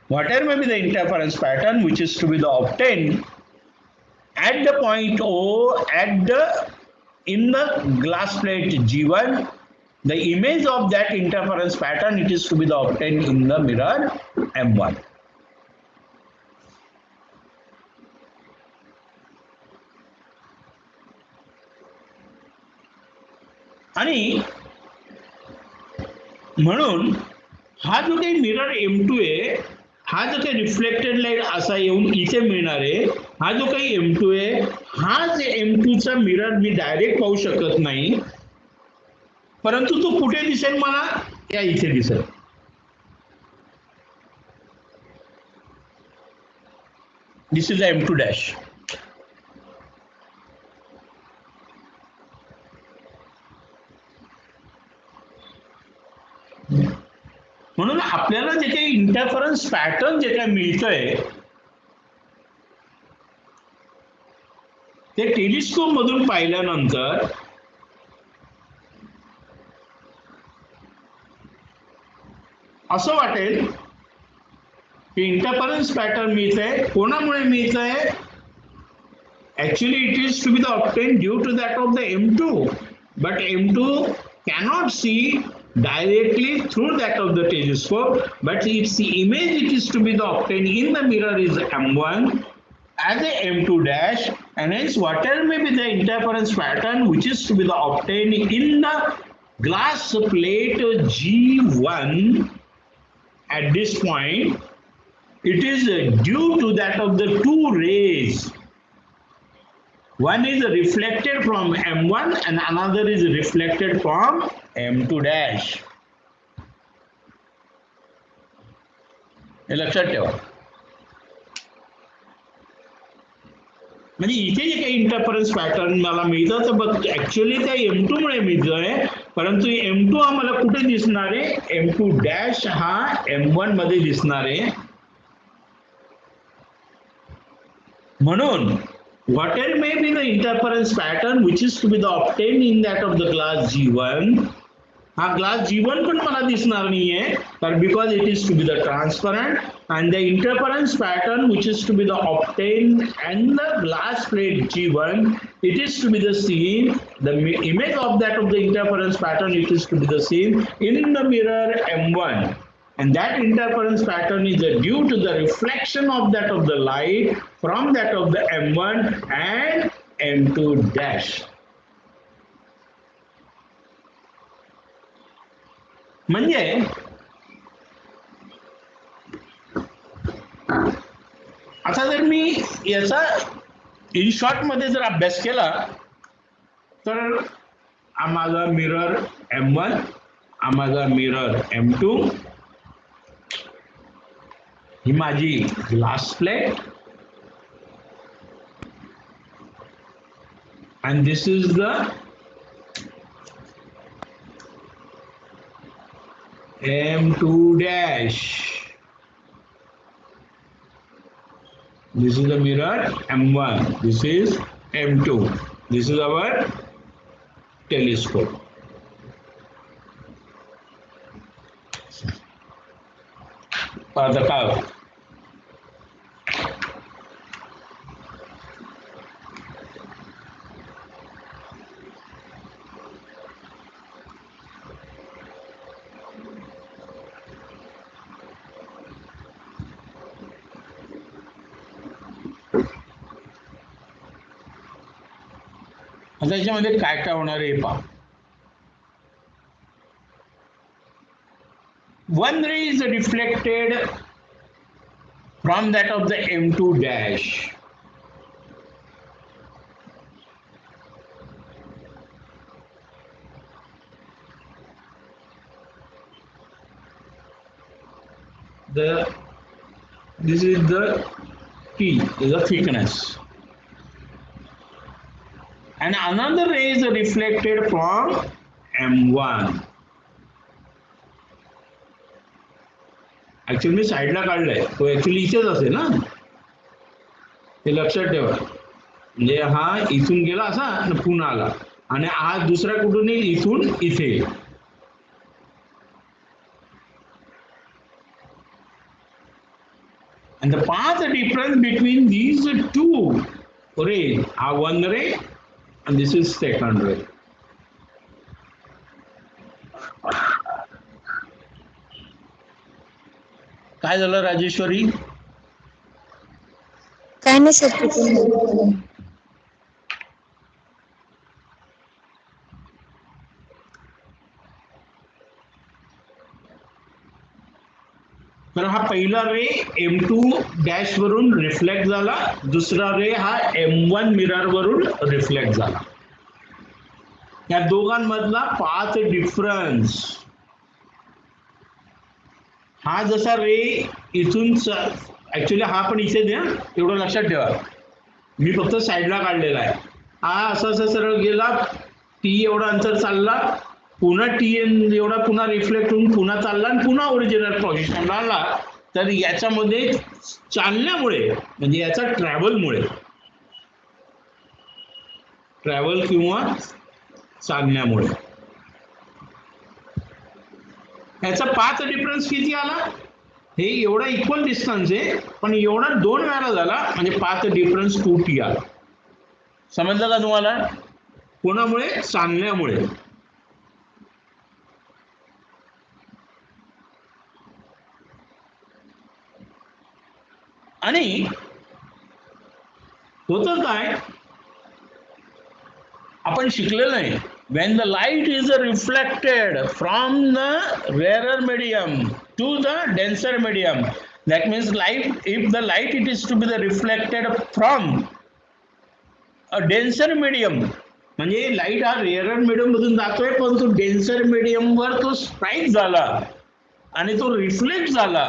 Whatever may be the interference pattern which is to be obtained at the point O in the glass plate G1, the image of that interference pattern it is to be obtained in the mirror M1. आणि म्हणून हा जो काही mirror M2 आहे, हा जो काही reflected light असा येऊन इथे मिळणार आहे, हा जो काही M2 आहे, हा जे M2 चा मिरर मी डायरेक्ट पाहू शकत नाही, परंतु तो कुठे दिसेल मला? या इथे दिसेल. दिस इज M2 डॅश. म्हणून आपल्याला जे काही इंटरफरन्स पॅटर्न जे काही मिळतंय ते टेलिस्कोप मधून पाहिल्यानंतर असं वाटेल की इंटरफरन्स पॅटर्न मिळतंय. कोणामुळे मिळतंय? Actually, it is to be obtained due to that of the M2, but M2 cannot see directly through that of the telescope, but its image it is to be obtained in the mirror is M1 as a M2 dash, and hence whatever may be the interference pattern which is to be obtained in the glass plate G1 at this point, it is due to that of the two rays. One is reflected from M1 and another is reflected from M2 dash. हे लक्षात ठेवा. म्हणजे इथे जे काही interference pattern मला मिळतं तर बघ ऍक्च्युअली त्या M2 मुळे मिळतोय, परंतु M2 हा मला कुठे दिसणार आहे? M2 डॅश हा M1 मध्ये दिसणार आहे. म्हणून whatever may be the interference pattern which is to be obtained in that of the glass G1, हा glass G1 पण मला दिसणार नाहीये, but because it is to be the transparent and the interference pattern which is to be the obtained and the glass plate G1, it is to be the seen, the image of that of the interference pattern it is to be the seen in the mirror M1. And that interference pattern is due to the reflection of that of the light from that of the M1 and M2 dash. म्हणजे आता जर मी याचा in short मध्ये जर अभ्यास केला तर हा माझा मिरर M1, हा माझा मिरर M2, ही माझी glass plate, and this is the M2 dash. This is the mirror M1. This is M2. This is our telescope. आता काय आता याच्यामध्ये काय काय होणार आहे पहा. one ray is reflected from that of the M2 dash. This is the T, is the thickness, and another ray is reflected from M1. Actually मी साईडला काढलाय, तो ऍक्च्युअली इथेच असेल ना, हे लक्षात ठेवा. म्हणजे हा इथून गेला असा आणि पुन्हा आला, आणि हा दुसरा कुठून येईल, इथून इथे. And the path difference between these two rays are one ray and this is second ray. काय झालं राजेश्वरी? काय नाही सर. तर हा पहिला रे M2 डॅश वरून रिफ्लेक्ट झाला, दुसरा रे हा M1 मिरर वरून रिफ्लेक्ट झाला. या दोघांमधला पाथ डिफरन्स, हा जसा रे इथून ऍक्च्युअली हा पण इथे द्या, एवढं लक्षात ठेवा, मी फक्त साईडला काढलेला आहे. हा असा सरळ गेला, टी एवढा अंतर चालला, पुन्हा टीएन एवढा पुन्हा रिफ्लेक्ट होऊन पुन्हा चालला आणि पुन्हा ओरिजिनल पोझिशनला आला. तर याच्यामध्ये चालण्यामुळे, म्हणजे याचा ट्रॅव्हल किंवा चालण्यामुळे याचा पाथ डिफरन्स किती आला? हे एवढा इक्वल डिस्टन्स आहे, पण एवढा 2 वेळा झाला, म्हणजे पाथ डिफरन्स 2t आला. समजलं का तुम्हाला? कोणामुळे? चालण्यामुळे. आणि होतं काय, आपण शिकलेलं आहे, when the light is reflected from the rarer medium to the denser medium, that means light, if the light it is to be the reflected from a denser medium, म्हणजे लाईट हा रेअर मीडियम मधून जातोय, पण तो denser medium वर तो strike झाला आणि तो रिफ्लेक्ट झाला,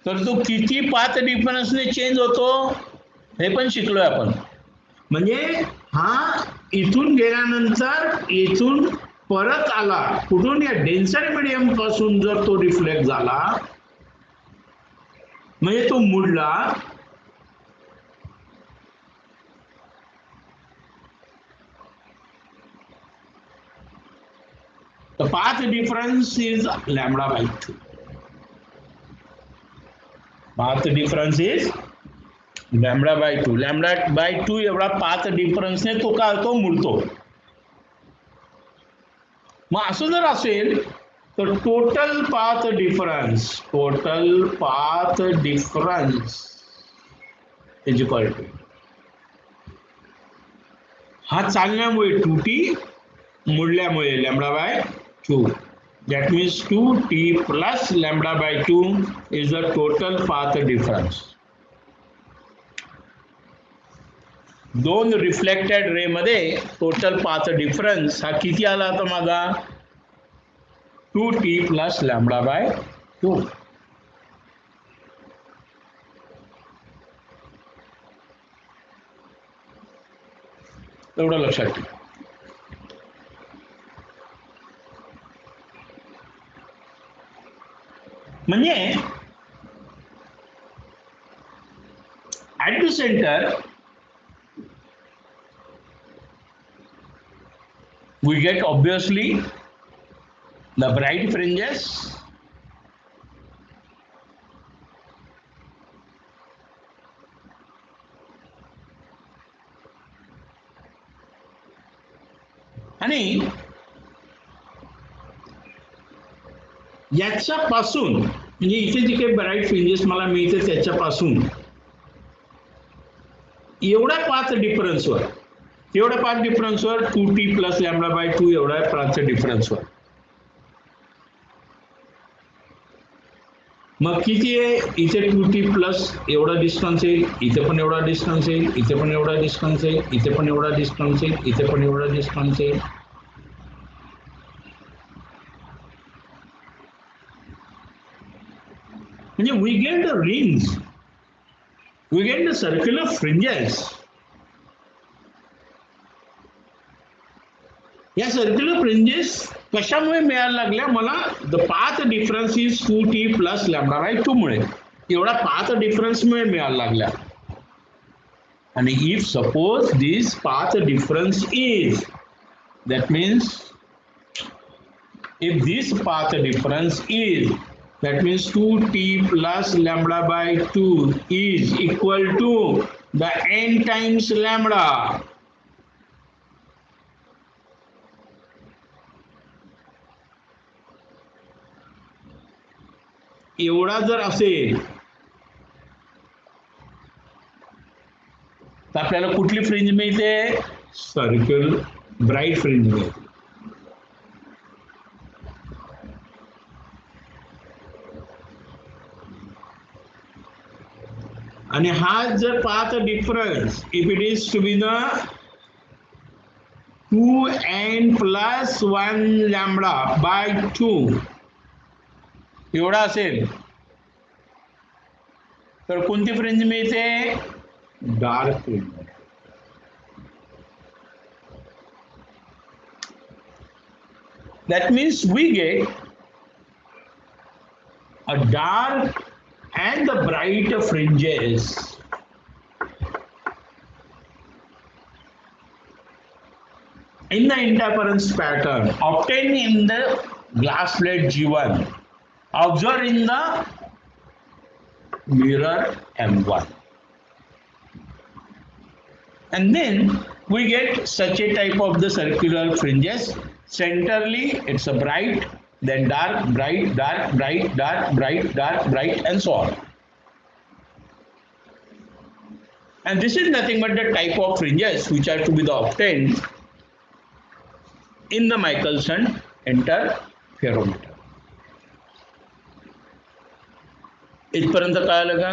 तर तो किती पाथ डिफरन्सने चेंज होतो हे पण शिकलोय आपण. म्हणजे हा इथून गेल्यानंतर इथून परत आला, कुठून? या डेन्सर मीडियम पासून जर तो रिफ्लेक्ट झाला, म्हणजे तो मुडला, the path difference is λ/2. Path difference is λ/2. λ/2 एवढा पाथ डिफरन्सने तो काय होतो? मुडतो. मग असं जर असेल तर total path difference is equal to, हा चालण्यामुळे 2t, मुडल्यामुळे λ/2. That means 2t plus λ/2 is the total path difference. दोन रिफ्लेक्टेड रे मध्ये टोटल पाथ डिफरन्स हा किती आला आता माझा? 2t plus λ/2. एवढं लक्षात ठेवा. म्हणजे at the center we get obviously the bright fringes, आणि याच्यापासून, म्हणजे इथे जे काही ब्राईट फ्रिंजेस मला मिळते त्याच्यापासून एवढ्या पाथ डिफरन्सवर एवढ्या पाथ डिफरन्सवर 2t प्लस लॅम्बडा बाय 2 एवढ्या पाथच्या डिफरन्सवर. मग किती आहे? इथे 2t प्लस एवढा डिस्टन्स आहे, इथे पण एवढा डिस्टन्स आहे, इथे पण एवढा डिस्टन्स आहे, इथे पण एवढा डिस्टन्स आहे, इथे पण एवढा डिस्टन्स आहे. म्हणजे we get the rings, we get the circular fringes. या सर्क्युलर फ्रिंजेस कशामुळे मिळायला लागल्या मला? The path difference is 2t plus lambda by 2 मुळे, एवढा पाथ डिफरन्स मुळे मिळायला लागल्या. आणि if suppose this path difference is, that means if this path difference is, that means 2t plus lambda by 2 is equal to the n times lambda. एवढा जर असेल तर आपल्याला कुठली फ्रिंज मिळते? सर्कल ब्राइट फ्रिंज मिळते. आणि हा जर path difference, if it is to be the 2n plus 1 lambda by 2 एवढा असेल तर कोणती फ्रिंज मिळते? Dark fringe. That means we get a dark and the bright fringes in the interference pattern obtained in the glass plate G1 observed in the mirror M1. And then we get such a type of the circular fringes. Centrally it's a bright, then dark, bright, dark, bright, dark, bright, dark, bright, and so on. And this is nothing but the type of fringes which are to be obtained in the Michelson interferometer. इथपर्यंत कळालं का?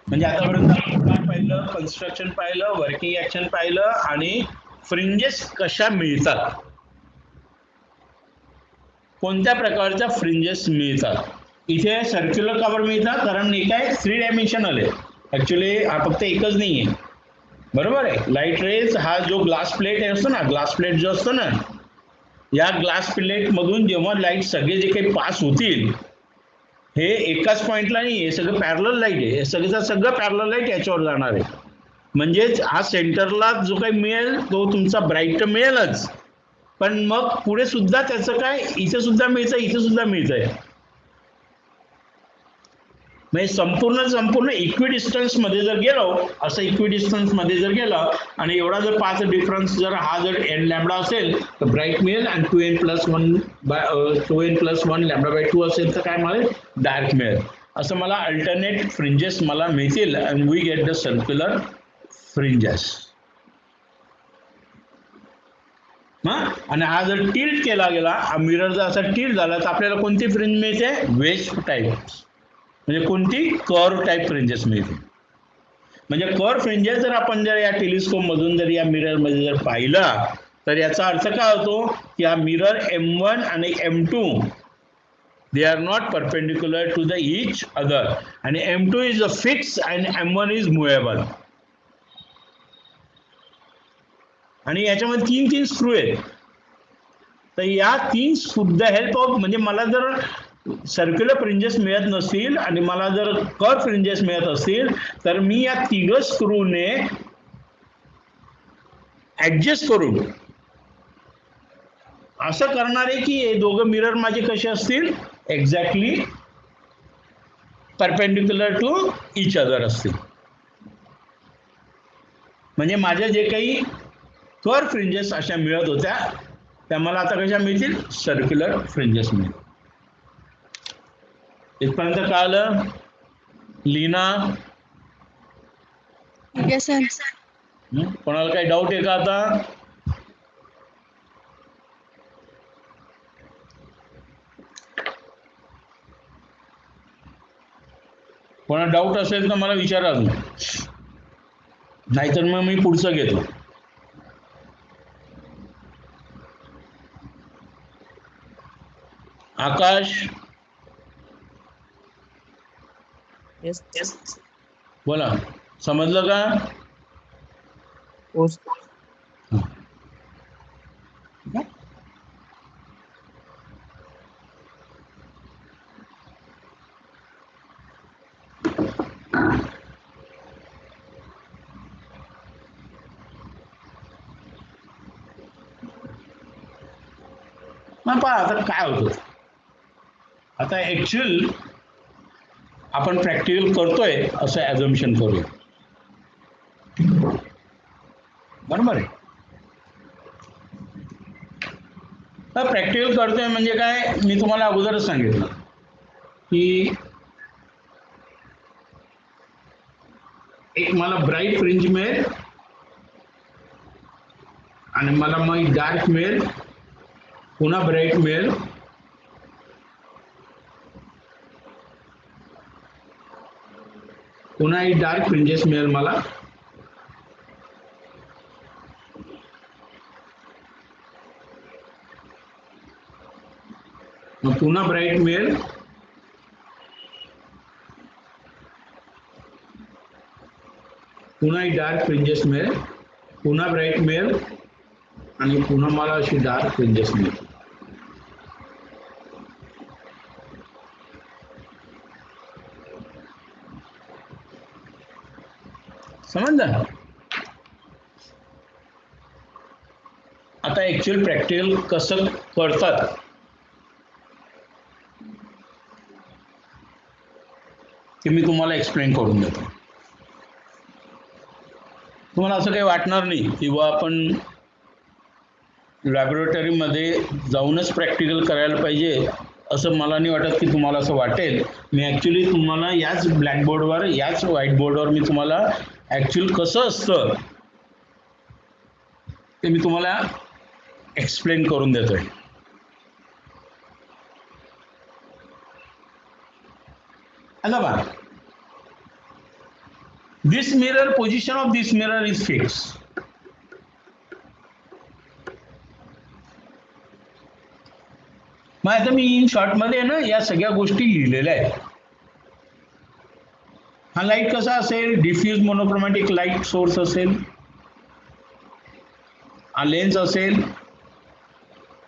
म्हणजे आतापर्यंत आपण काय पाहिलं? Construction पाहिलं, working action पाहिलं आणि फ्रिंजेस कशा मिळतात, कोणत्या प्रकारच्या फ्रिंजेस मिळतात. इथे सर्क्युलर कव्हर मिळतात कारण हे काय 3 डायमेन्शनल आहे. ऍक्च्युली हा फक्त एकच नाहीये, बरोबर आहे. लाईट रेज हा जो ग्लास प्लेट असतो ना, ग्लास प्लेट जो असतो ना, या ग्लास प्लेट मधून जेव्हा लाईट सगळे जे काही पास होतील हे एकाच पॉइंटला नाही, हे सगळं पॅरलल लाईट आहे, हे सगळं पॅरलल लाईट याच्यावर जाणार आहे. म्हणजेच हा सेंटरला जो काही मिळेल तो तुमचा ब्राईट मिळेलच, पण मग पुढे सुद्धा त्याचं काय, इथे सुद्धा मिळतं, इथे सुद्धा मिळतंय. म्हणजे संपूर्ण इक्विडिस्टन्स मध्ये जर गेलो, असं इक्विडिस्टन्स मध्ये जर गेलं आणि एवढा जर पाथ डिफरन्स जर हा जर n लॅम्बडा असेल तर ब्राईट मिळेल, आणि 2n प्लस 1 लॅम्बडा बाय 2 असेल तर काय मिळेल? डार्क मिळेल. असं मला अल्टरनेट फ्रिंजेस मला मिळतील, and we get the circular fringes. आणि हा जर टिल्ट केला गेला, मिरर जर असा टिल्ट झाला तर आपल्याला कोणती फ्रिंज मिळते? वेज टाईप, म्हणजे कोणती? कर्व टाईप फ्रिंजेस मिळते. म्हणजे कर्व फ्रिंजेस जर आपण जर या टेलिस्कोप मधून जर या मिरर मध्ये जर पाहिला तर याचा अर्थ काय होतो की हा मिरर M1 आणि M2 they are not perpendicular to the each other, and M2 is a fixed and M1 is movable. आणि याच्यामध्ये 3 स्क्रू आहेत. तर या 3 स्क्रू द हेल्प ऑफ, म्हणजे मला जर सर्क्युलर फ्रिंजेस मिळत नसतील आणि मला जर कर्व फ्रिंजेस मिळत असतील तर मी या 3 स्क्रूने ऍडजस्ट करून असं करणार आहे की हे दोघं मिरर माझे कसे असतील? Exactly perpendicular to each other असतील. म्हणजे माझ्या जे काही कर्व फ्रिंजेस अशा मिळत होत्या त्या मला आता कशा मिळतील? सर्क्युलर फ्रिंजेस मिळतील. इथपर्यंत कळालं? लीना, ठीक आहे सर. कोणाला काही डाऊट आहे का आता? कोणा डाऊट असेल तर मला विचारा अजून, नाहीतर मग मी पुढचं घेतो. आकाश येस. बोला, समजलं का? हो. मग पहा आता काय होतं. आता ऍक्च्युअल आपण प्रॅक्टिकल करतोय असं ॲझम्पशन करूया, बरोबर आहे. तर प्रॅक्टिकल करतोय म्हणजे काय, मी तुम्हाला अगोदरच सांगितलं की एक मला ब्राईट फ्रिंज मिळेल आणि मला मग डार्क मिळेल, पुन्हा ब्राईट मिळेल, पुन्हा एक डार्क फ्रिंजेस मिळेल मला, मग पुन्हा ब्राईट मिळेल, पुन्हा एक डार्क फ्रिंजेस मिळेल, पुन्हा ब्राईट मिळेल आणि पुन्हा मला अशी डार्क फ्रिंजेस मिळेल. समजलं? आता ऍक्च्युअल प्रॅक्टिकल कसं करतात ते मी तुम्हाला एक्सप्लेन करून देतो. तुम्हाला असं काही वाटणार नाही किंवा आपण लॅबोरेटरीमध्ये जाऊनच प्रॅक्टिकल करायला पाहिजे असं मला नाही वाटत की तुम्हाला असं वाटेल. मी ॲक्च्युली तुम्हाला याच ब्लॅकबोर्डवर, याच व्हाईट बोर्डवर मी तुम्हाला ॲक्च्युअल कसं असतं ते मी तुम्हाला एक्सप्लेन करून देतोय. आता बघा, this mirror, position of this mirror is fixed. मग आता मी इन शॉर्ट मध्ये ना या सगळ्या गोष्टी लिहिलेल्या आहेत. हा लाईट कसा असेल, डिफ्यूज मोनोक्रोमॅटिक लाईट सोर्स असेल, हा लेन्स असेल,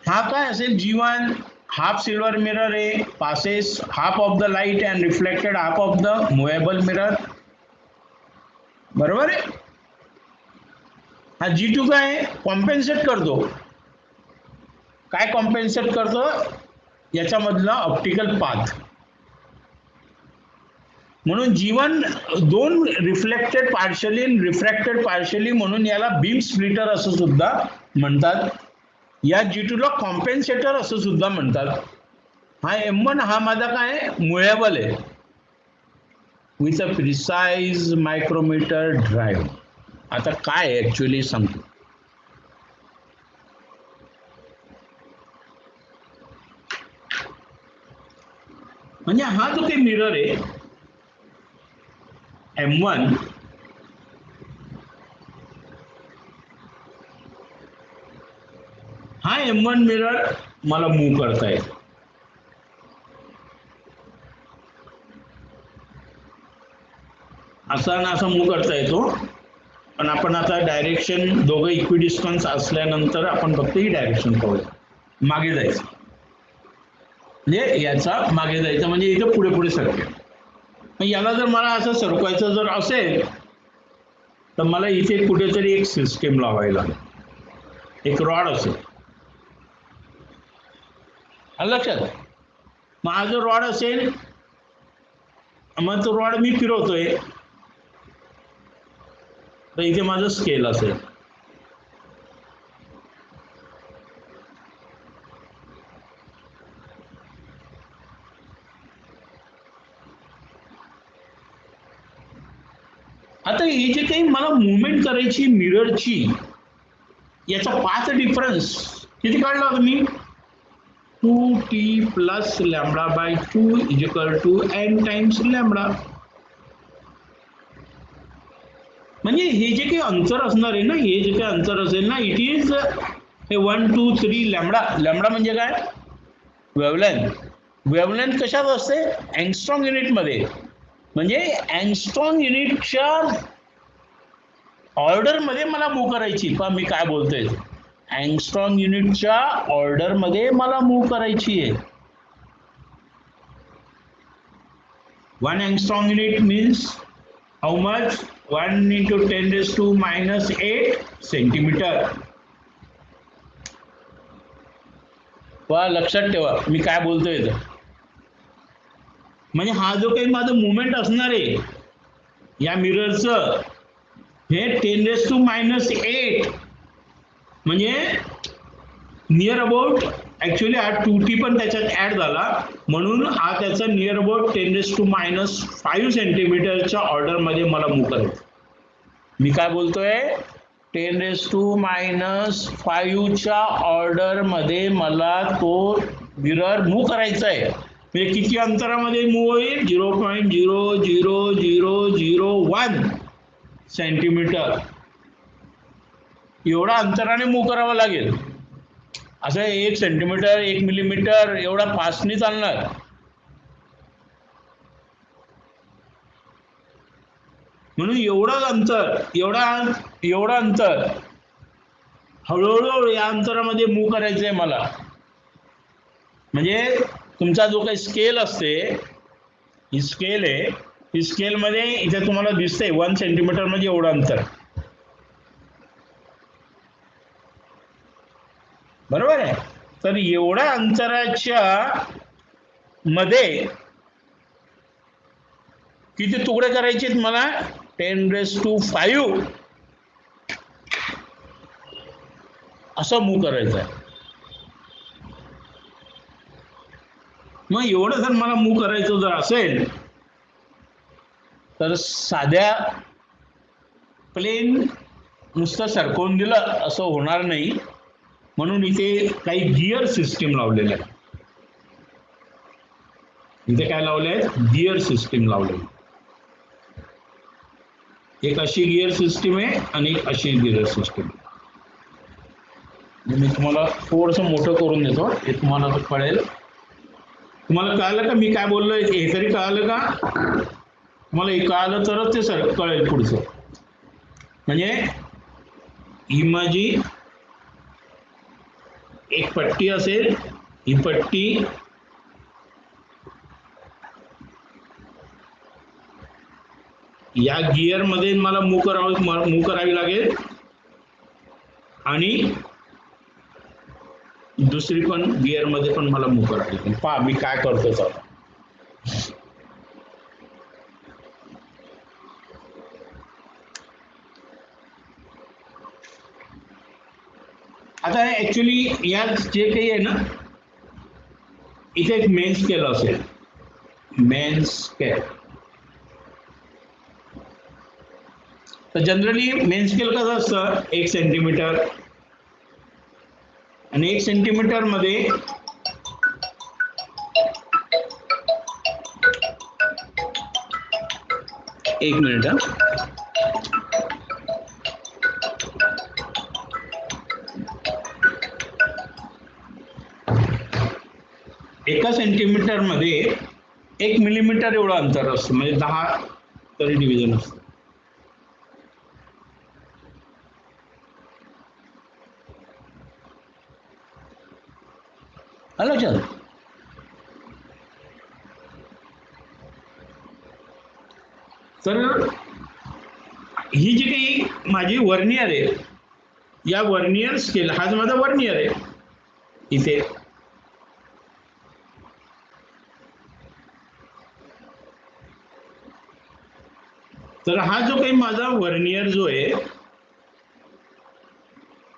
हा काय असेल, G1 हाफ सिल्वर मिरर आहे, passes half of the light and reflected half of the movable mirror, बरोबर आहे. हा G2 काय कॉम्पेन्सेट करतो, काय कॉम्पेन्सेट करतो, याच्यामधला ऑप्टिकल पाथ. म्हणून G1 दोन रिफ्लेक्टेड पार्शली, रिफ्रॅक्टेड पार्शली, म्हणून याला बीम स्प्लिटर असं सुद्धा म्हणतात. या G2 ला कॉम्पेन्सेटर असं सुद्धा म्हणतात. हा M1 हा माझा काय मुव्हेबल आहे with a precise micrometer drive. आता काय ऍक्च्युअली सांगतो. म्हणजे हा जो काही मिरर आहे M1, हा M1 मिरर मला मूव्ह करता येईल. असा ना असा मूव्ह करता येतो, पण आपण आता डायरेक्शन दोघं इक्विडिस्टन्स असल्यानंतर आपण फक्त ही डायरेक्शन पाहूया. मागे जायचं म्हणजे याचा मागे जायचं म्हणजे इथं पुढे पुढे सरकेल. मग याला जर मला असं सरकवायचं जर असेल तर मला इथे कुठेतरी एक सिस्टीम लावायला लागेल, एक रॉड असेल. लक्षात. मग हा जो रॉड असेल, मग तो रॉड मी फिरवतोय तर इथे माझं स्केल असेल. आता हे जे काही मला मुवमेंट करायची मिररची, याचा पाथ डिफरन्स किती काढला होता मी? 2t plus lambda by 2 is equal to n times lambda. म्हणजे हे जे काही अंतर असणार आहे ना, हे जे काही अंतर असेल ना, इट इज हे 1 2 3 लॅम्बडा. लॅम्बडा म्हणजे काय? वेव्हलेंथ. वेव्हलेंथ कशात असते? अँगस्ट्रॉम युनिट मध्ये. म्हणजे अँगस्ट्रॉम युनिटच्या ऑर्डर मध्ये मला मूव्ह करायची. पण मी काय बोलतोय, अँगस्ट्रॉम युनिटच्या ऑर्डर मध्ये मला मूव्ह करायची आहे. 1 angstrom unit means how much? 1 into 10 raised to minus 8 centimeter. लक्षात ठेवा मी काय बोलतोय तर. म्हणजे हा जो काही माझं मुवमेंट असणार आहे या मिररचं, हे 10 raised to minus 8 म्हणजे नियर अबाउट, ऍक्च्युअली हा 2t पण त्याच्यात ऍड झाला, म्हणून हा त्याचा near about 10 raised to minus 5 सेंटीमीटरच्या ऑर्डर मध्ये मला मूव्ह करायचं. मी काय बोलतोय, 10 raised to minus 5 च्या ऑर्डर मध्ये मला तो मिरर मूव्ह करायचा आहे. म्हणजे किती अंतरामध्ये मूव्ह होईल? 0.00001 सेंटीमीटर एवढा अंतराने मूव्ह करावं लागेल. असं 1 सेंटीमीटर 1 मिलीमीटर एवढा फास्ट नाही चालणार. म्हणून एवढं अंतर, एवढा अंतर हळूहळू या अंतरामध्ये मूव्ह करायचंय मला. म्हणजे तुमचा जो काही स्केल असते, ही स्केल आहे, ही स्केल मध्ये इथे तुम्हाला दिसतंय 1 सेंटीमीटर म्हणजे एवढं अंतर, बरोबर आहे. तर एवढ्या अंतराच्या मध्ये किती तुकडे करायचे मला? 10 raised to 5 असं मूव्ह करायचं आहे. मग एवढं जर मला मूव्ह करायचं जर असेल तर साध्या प्लेन नुसतं सरकवून दिलं असं होणार नाही. म्हणून इथे काही गिअर सिस्टीम लावलेलं आहे. इथे काय लावले आहेत? गिअर सिस्टीम लावले. एक अशी गिअर सिस्टीम आहे आणि एक अशी गिअर सिस्टीम. मी तुम्हाला थोडंसं मोठं करून देतो, हे तुम्हाला कळेल. तुम्हाला कळालं का मी काय बोललोय? हे तरी कळालं का? तुम्हाला हे कळालं तरच ते कळेल पुढचं. म्हणजे ही माझी एक पट्टी असेल, ही पट्टी या गिअर मध्ये मला मूव्ह करावी लागेल आणि दुसरी पण गिअर मध्ये पण मला मूव्ह करावी लागेल. पहा मी काय करतो. आता ऍक्च्युली या जे काही आहे ना, इथे एक मेन स्केल असेल, मेन स्केल. तर जनरली मेन स्केल कसं असतं? 1 सेंटीमीटर आणि 1 सेंटीमीटर मध्ये एक मिनिट हा. एका सेंटीमीटर मध्ये 1 मिलीमीटर एवढं अंतर असतं, म्हणजे 10 तरी डिव्हिजन असतं. आलं लक्षात? तर ही जी काही माझी वर्नियर आहे, या वर्नियर स्केल, हा जो माझा वर्नियर आहे इथे, तर हा जो काही माझा वर्नियर जो आहे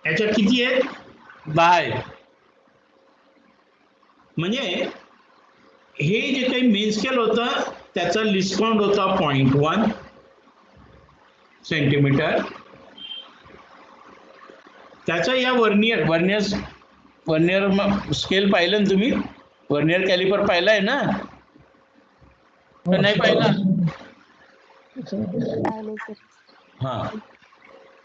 याच्यात किती आहे? 10 आहे. म्हणजे हे जे काही मेन स्केल होतं त्याचा लिस्ट काउंट होता 0.1 सेंटीमीटर. त्याचा या वर्नियर स्केल पाहिलं ना तुम्ही? वर्नियर कॅलिपर पाहिलाय ना? नाही पाहिला? हा.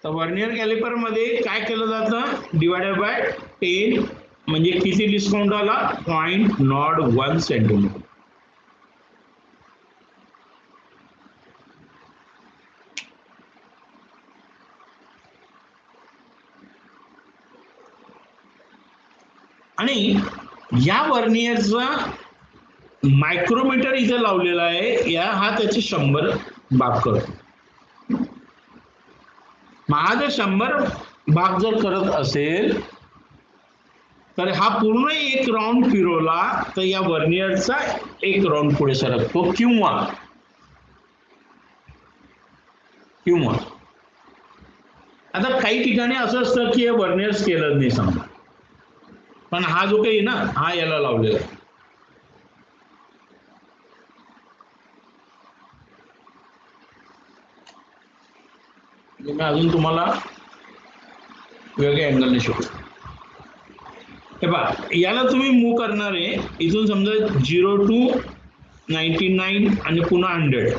तर वर्नियर कॅलिपर मध्ये काय केलं जातं? डिवायडेड बाय 10 म्हणजे किती डिस्काउंट आला? 0.01 सेंटीमीटर. आणि या वर्नियरचा मायक्रोमीटर इथे लावलेला आहे, हा त्याचे 100 भाग करतो. हा जर 100 भाग जर करत असेल तर हा पूर्ण एक राऊंड फिरवला तर या वर्नियरचा एक राऊंड पुढे सरकतो. किंवा आता काही ठिकाणी असं असतं की हे वर्नियर स्केलच नाही समजा, पण हा जो काही ना हा याला लावलेला आहे. मी अजून तुम्हाला वेगळ्या अँगलने शिकवतो. हे पहा, याला तुम्ही मूव्ह करणार आहे. इथून समजा 0 to 99 आणि पुन्हा 100.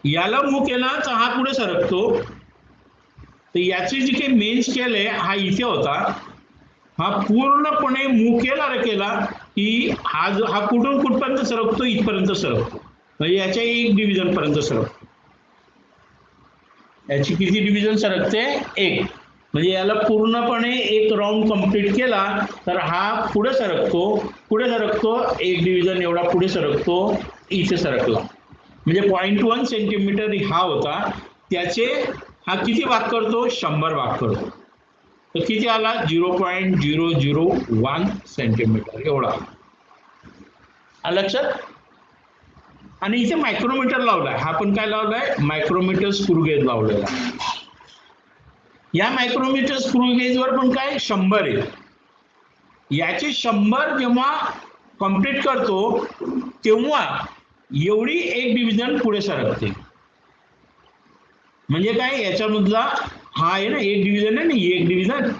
याला मूव्ह केला तर हा पुढे सरकतो. तर याची जी काही मेन स्केल आहे हा इथे होता, हा पूर्णपणे मूव्ह केला की हा कुठून कुठपर्यंत सरकतो? इथपर्यंत सरकतो. म्हणजे याच्या एक डिव्हिजन पर्यंत सरकतो. याची किती डिव्हिजन सरकते? एक. म्हणजे याला पूर्णपणे एक राऊंड कंप्लीट केला तर हा पुढे सरकतो एक डिव्हिजन एवढा पुढे सरकतो, इथे सरकला. म्हणजे 0.1 सेंटीमीटर हा होता, त्याचे हा किती भाग करतो? 100 भाग करतो. तर किती आला? 0.001 सेंटीमीटर एवढा. लक्षात? आणि इथे मायक्रोमीटर लावलाय. हा पण काय लावलाय? मायक्रोमीटर स्क्रू गेज लावलेला. या मायक्रोमीटर स्क्रू गेज वर पण काय? 100 आहे. याचे 100 जेव्हा कंप्लीट करतो तेव्हा एवढी एक डिव्हिजन पुढे सरकते. म्हणजे काय? याच्यामधला हा आहे ना एक डिव्हिजन आहे ना, एक डिव्हिजन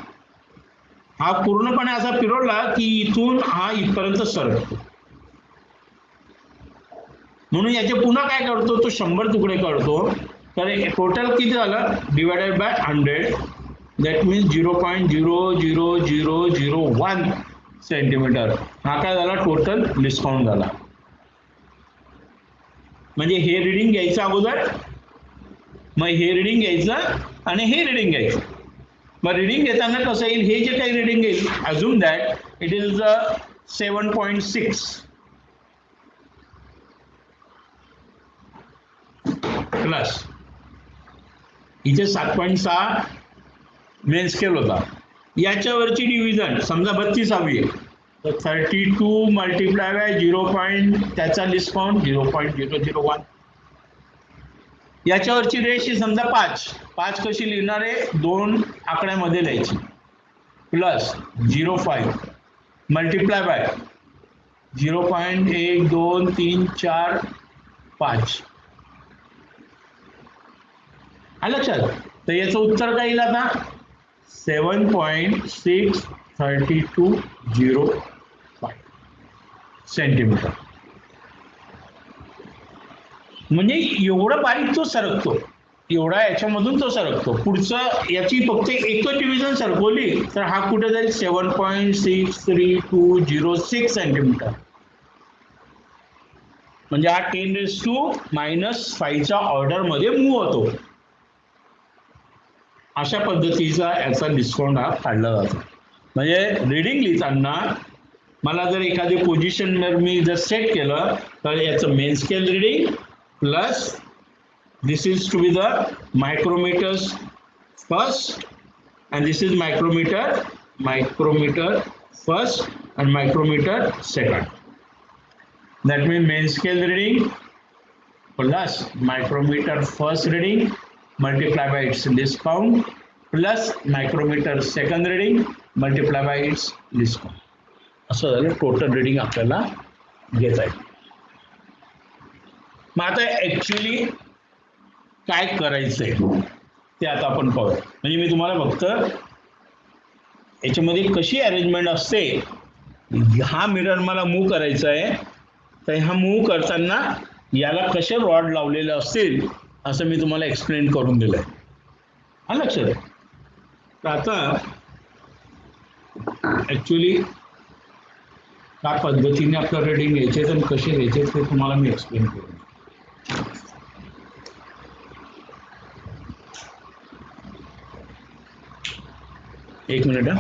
हा पूर्णपणे असा फिरवला की इथून हा इथपर्यंत सरकतो. म्हणून याचे पुन्हा काय करतो? तो 100 तुकडे करतो. तर टोटल किती झालं? Divided by 100. That means 0.00001 centimetre. हा काय झाला? टोटल डिस्काउंट झाला. म्हणजे हे रिडिंग घ्यायचं अगोदर, मग हे रिडिंग घ्यायचं आणि हे रिडिंग घ्यायचं. मग रिडिंग घेताना कसं येईल? हे जे काही रिडिंग येईल, assume that it is 7.6 plus इथे 7.6 मेन स्केल होता. याच्यावरची डिव्हिजन समजा 32वी आहे, तर 32 मल्टिप्लाय बाय 0. त्याचा डिस्काउंट 0.001. याच्यावरची रेषी समजा 5 कशी लिहिणार आहे? 2 आकड्यामध्ये लिहायची. Plus 0.5 multiply by 0.1 2 3 4 5. लक्षात? तर याचं उत्तर काय येईल आता? 7.6320 सेंटीमीटर. म्हणजे एवढं बारीक तो सरकतो, एवढा याच्यामधून तो सरकतो. पुढचं याची फक्त एकच डिव्हिजन सरकवली तर हा कुठे जाईल? 7.63206 सेंटीमीटर. म्हणजे हा 10⁻⁻5च्या ऑर्डर मध्ये मूव्ह होतो. अशा पद्धतीचा याचा डिस्काउंट हा काढला जातो. म्हणजे रिडिंग लिहिताना मला जर एखादी पोझिशन मी जर सेट केलं तर याचं main scale reading plus this is to be the micrometers first and this is micrometer first and micrometer second. That means main scale reading plus micrometer first reading multiply by its discount plus micrometer second reading multiply by its discount. असं झालं total reading आपल्याला घेता येईल. मग आता actually काय करायचंय ते आता आपण पाहूया. म्हणजे मी तुम्हाला फक्त याच्यामध्ये कशी अरेंजमेंट असते, हा मिरर मला मूव्ह करायचा आहे, तर हा मूव्ह करताना याला कसे रॉड लावलेले असतील असं मी तुम्हाला एक्सप्लेन करून दिलंय. हा लक्षात. तर आता ऍक्च्युली त्या पद्धतीने आपलं रेडिंग घ्यायचे आणि कसे घ्यायचे ते तुम्हाला मी एक्सप्लेन करू. एक मिनिट हा.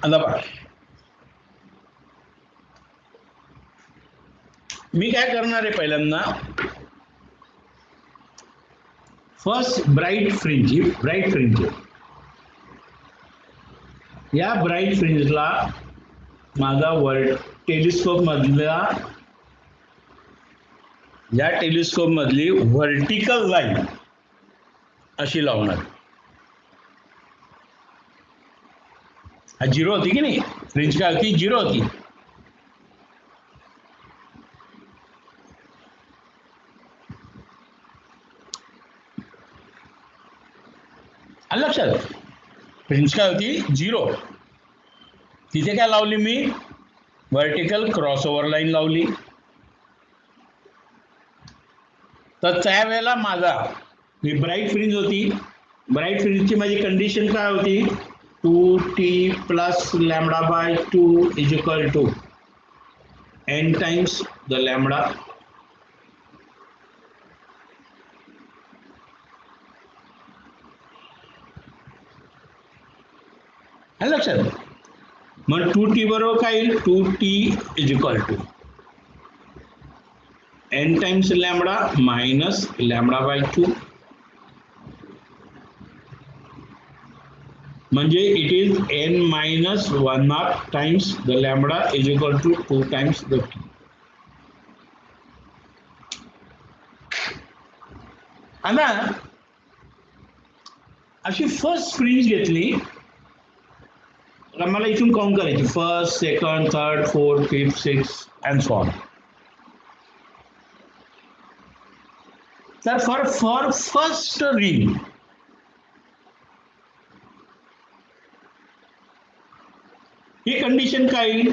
आता बघा, मी काय करणार आहे पहिल्यांदा, फर्स्ट ब्राईट फ्रिंज, या ब्राईट फ्रिंजला माझा टेलिस्कोप मधला, या टेलिस्कोप मधली व्हर्टिकल लाईन अशी लावणार. हा 0 होती की नाही, फ्रिंज काय होती, 0 होती. आलं लक्षात. फ्रिंज काय होती, 0. तिथे काय लावली मी, व्हर्टिकल क्रॉसओव्हर लाईन लावली. तर त्यावेळेला माझा ही ब्राईट फ्रिंज होती. ब्राईट फ्रिंजची माझी कंडिशन काय होती, 2t plus lambda by 2 is equal to n times the lambda लक्षात. मग 2t बरोबर काय येईल, 2t is equal to n times lambda minus lambda by 2, म्हणजे it is n minus 1/2 times the lambda is equal to 2 times the t. आता अशी first fringe घेतली, मला इथून काउंट करायची, first, second, third, fourth, fifth, six and so on. तर for first ring ही condition काय येईल,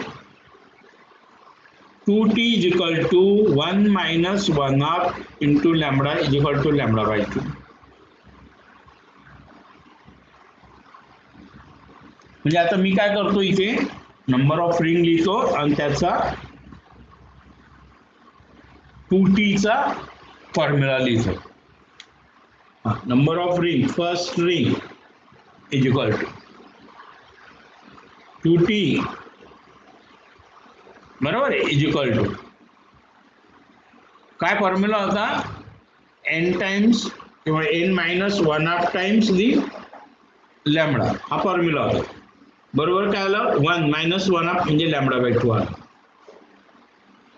2t is equal to 1 minus 1/2 into lambda is equal to lambda by 2. म्हणजे आता मी काय करतो, इथे नंबर ऑफ रिंग लिहितो आणि त्याचा 2t चा फॉर्म्युला लिहितो. Number of ring, first ring is equal to 2t बरोबर आहे, इज इक्वल टू काय फॉर्म्युला होता, n टाइम्स किंवा n minus 1/2 times the lambda, हा फॉर्म्युला होता. बरोबर काय आलं, 1 मायनस 1/2 म्हणजे लॅम्बडा बाय 2 आला.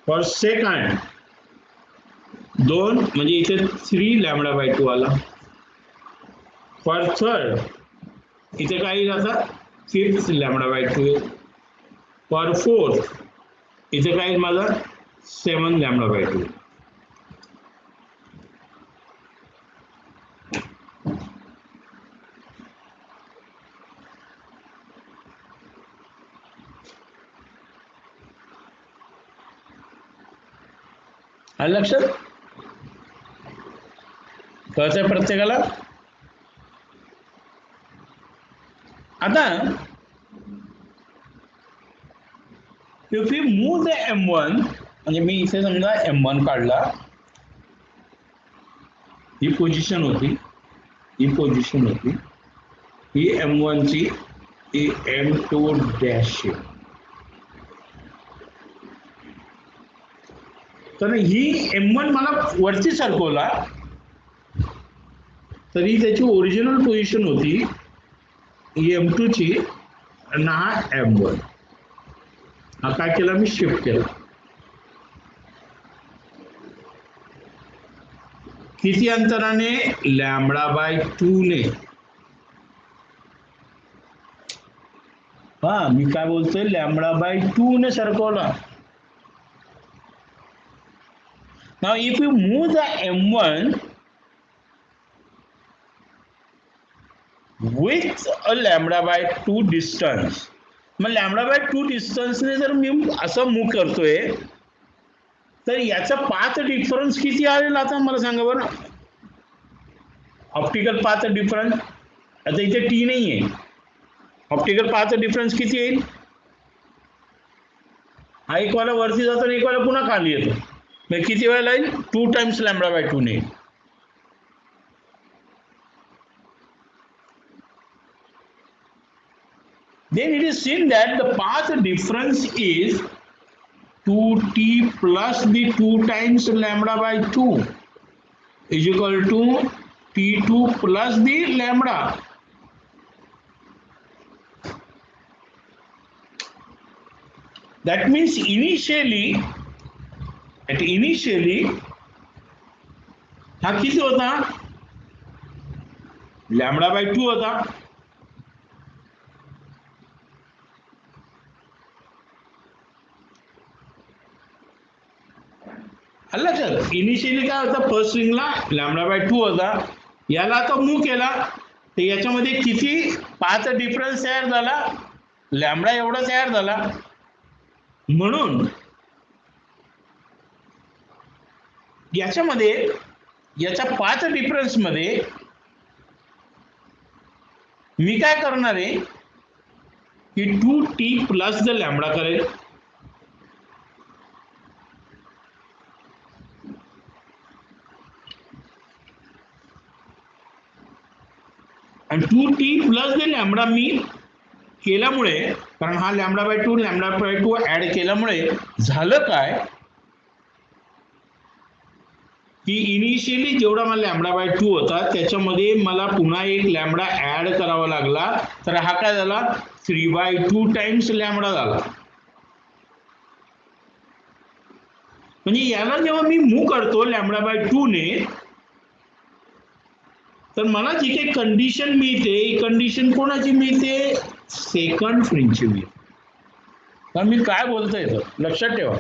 फॉर सेकंड 2 म्हणजे इथे 3 लॅम्बडा बाय 2 आला. फॉर थर्ड इथे काय येईल, आता 5 लॅम्बडा बाय 2. फॉर फोर्थ इथे काय येईल माझा 7 लॅम्बडा बाय 2. आलं लक्षात, कळतंय प्रत्येकाला. आता if we move the M1, म्हणजे मी इथे समजा M1 काढला, ही पोझिशन होती, ही पोझिशन होती, ही M1 ची, ही M2 डॅश. तर ही M1 मला वरती सरकवला, तरी त्याची ओरिजिनल पोझिशन होती ही M2 ची आणि हा M1. हा काय केला मी शिफ्ट केला. किती अंतराने? λ/2 ने. हा मी काय बोलतोय, λ/2 ने सरकवला. Now if you move the m1 with a λ/2 distance, मग λ/2 डिस्टन्स ने जर मी असं मूव्ह करतोय तर याचा पाथ डिफरन्स किती आलेल आता मला सांगा बरं. ऑप्टिकल पाथ डिफरन्स आता इथे टी नाहीये. ऑप्टिकल पाथ डिफरन्स किती येईल? हा एक वाला वरती जातो आणि एक वाला पुन्हा खाली येतो. मग किती वेळेला येईल? 2 times λ/2 ने. Then it is seen that the path difference is 2t plus the 2 times λ/2 is equal to t2 plus the lambda. That means initially हा किती होता? λ/2 होता. लक्षात, इनिशियली काय होता? फर्स्ट रिंगला λ/2 होता. याला आता मूव्ह केला तर याच्यामध्ये किती पाथ डिफरन्स तयार झाला? लॅम्बडा एवढा तयार झाला. म्हणून याच्यामध्ये याच्या पाथ डिफरन्स मध्ये मी काय करणार आहे की 2t प्लस द लॅम्बडा करेल. आणि 2t प्लस द लॅम्बडा मी केल्यामुळे, कारण हा λ/2 ऍड केल्यामुळे झालं काय की इनिशियली जेवढा मला λ/2 होता त्याच्यामध्ये मला पुन्हा एक लॅम्बडा ऍड करावा लागला. तर हा काय झाला? 3/2 टाइम्स लॅम्बडा झाला. म्हणजे याला जेव्हा मी मूव्ह करतो λ/2 ने तर मला जी काही कंडिशन मिळते, ही कंडिशन कोणाची मिळते? सेकंड फ्रिंजची मिळते. तर मी काय बोलतोय तर लक्षात ठेवा.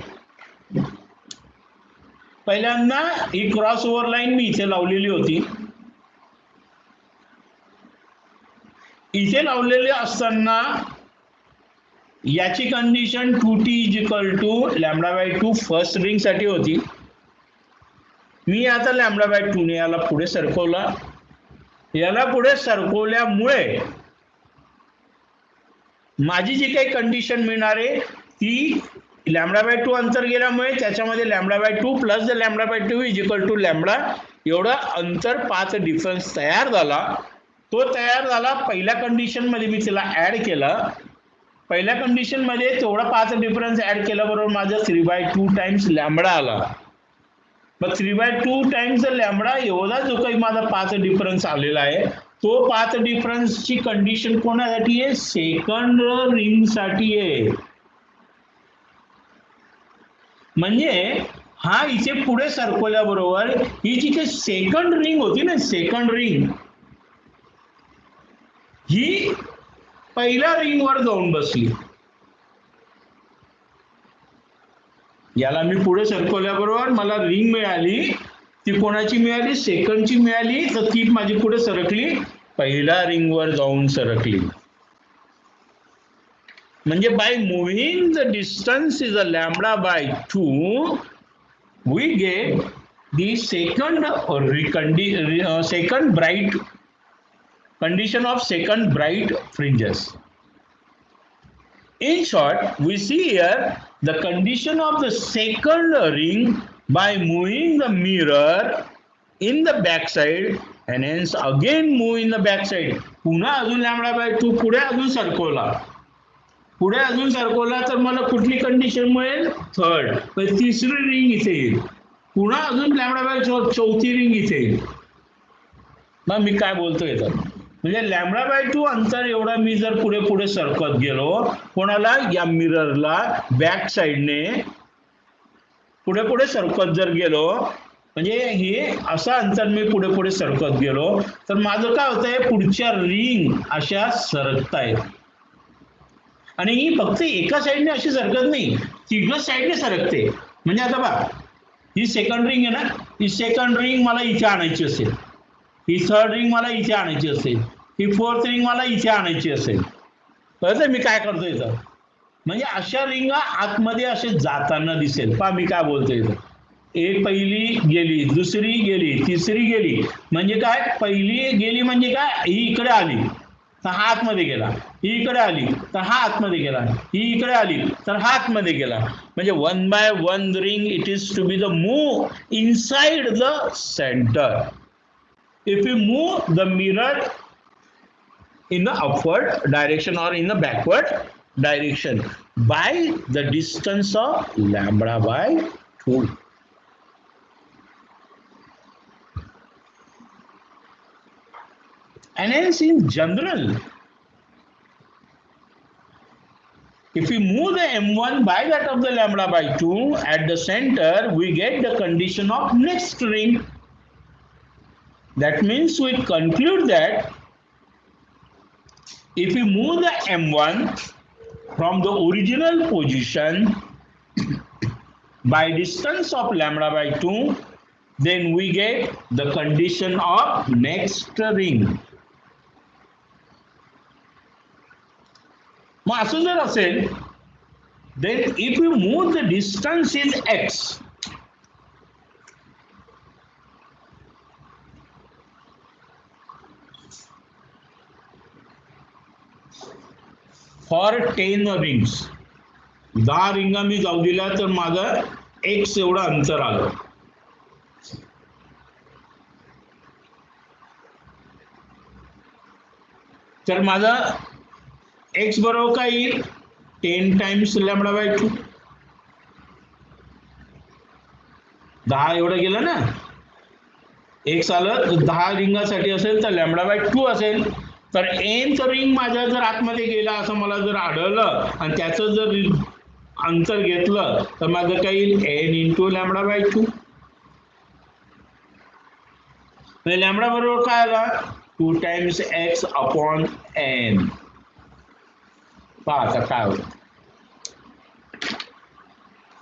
पहिल्यांदा ही क्रॉस ओव्हर लाईन मी इथे लावलेली होती. इथे लावलेली असताना याची कंडिशन 2t = λ/2 फर्स्ट रिंग साठी होती. मी आता λ/2 ने याला पुढे सरकवला. याला पुढे सरकवल्यामुळे माझी जी काही कंडिशन मिळणार आहे ती λ/2 अंतर गेल्यामुळे त्याच्यामध्ये λ/2 plus the λ/2 is equal to lambda एवढा अंतर पाथ डिफरन्स तयार झाला. तो तयार झाला पहिल्या कंडिशन मध्ये मी तिला ऍड केला. पहिल्या कंडिशन मध्ये तेवढा पाथ डिफरन्स ऍड केल्याबरोबर माझा 3/2 टाइम्स लॅम्बडा आला. मग 3/2 टाइम्स लॅम्बडा एवढा जो काही माझा पाथ डिफरन्स आलेला आहे तो पाथ डिफरन्सची कंडिशन कोणासाठी आहे? सेकंड रिंग साठी आहे. म्हणजे हा इथे पुढे सरकवल्याबरोबर ही जी काही सेकंड रिंग होती ना, सेकंड रिंग ही पहिल्या रिंग वर जाऊन बसली. याला मी पुढे सरकवल्याबरोबर मला रिंग मिळाली. ती कोणाची मिळाली? सेकंडची मिळाली. तर ती माझी पुढे सरकली, पहिल्या रिंग वर जाऊन सरकली. म्हणजे by moving the distance is a λ/2 we get the second bright condition of second bright fringes. In short, we see here the condition of the second ring by moving the mirror in the back side and hence again move in the back side. पुन्हा अजून λ/2 पुढे अजून सरकवला. पुढे अजून सरकवला तर मला कुठली condition मिळेल? थर्ड. तिसरी रिंग इथे येईल. पुन्हा अजून λ/2 चौथी रिंग इथे येईल. मग मी काय बोलतोय तर म्हणजे लॅम्बडा बाय 2 अंतर एवढा मी जर पुढे पुढे सरकत गेलो, कोणाला, या मिररला बॅक साइडने पुढे पुढे सरकत जर गेलो, म्हणजे हे असं अंतर मी पुढे पुढे सरकत गेलो, तर माझं काय होतंय, पुढच्या रिंग अशा सरकतायत. आणि ही फक्त एका साइडने अशी सरकत नाही, तिघ साइडने सरकते. म्हणजे आता बघा, ही सेकंड रिंग आहे ना, ही सेकंड रिंग मला इथे आणायची असेल, ही थर्ड रिंग मला इथे आणायची असेल, ही फोर्थ रिंग मला इथे आणायची असेल, कळतं मी काय करतोय इथं. म्हणजे अशा रिंगा आतमध्ये असे जाताना दिसेल. पहा मी काय बोलतोय इथं, एक पहिली गेली, दुसरी गेली, तिसरी गेली. म्हणजे काय, पहिली गेली म्हणजे काय, ही इकडे आली तर हा आतमध्ये गेला, ही इकडे आली तर हा आतमध्ये गेला, ही इकडे आली तर हा आतमध्ये गेला. म्हणजे 1 by 1 ring it is to be the move inside the centre. If you move the mirror in the upward direction or in the backward direction by the distance of lambda by 2. And hence in general, if we move the M1 by that of the lambda by 2 at the center, we get the condition of next ring. That means we conclude that if we move the M1 from the original position by distance of lambda by 2, then we get the condition of next ring. मग असं जर असेल, then if we move the distance is x, for 10 rings, 10 रिंगा मी जाऊ दिल्या तर माझं x एवढं अंतर आलं. तर माझा x बरोबर काय येईल, 10 टाइम्स लॅम्बडा बाय 2. 10 एवढं गेलं ना, x आलं, 10 रिंगासाठी असेल तर लॅम्बडा बाय 2 असेल. तर nth रिंग माझ्या जर आतमध्ये गेला असं मला जर आढळलं आणि त्याचं जर अंतर घेतलं तर माझं काय येईल, n into lambda by 2. Lambda बरोबर काय आला, 2 टाइम्स x अपॉन n. पहा आता काय होतं.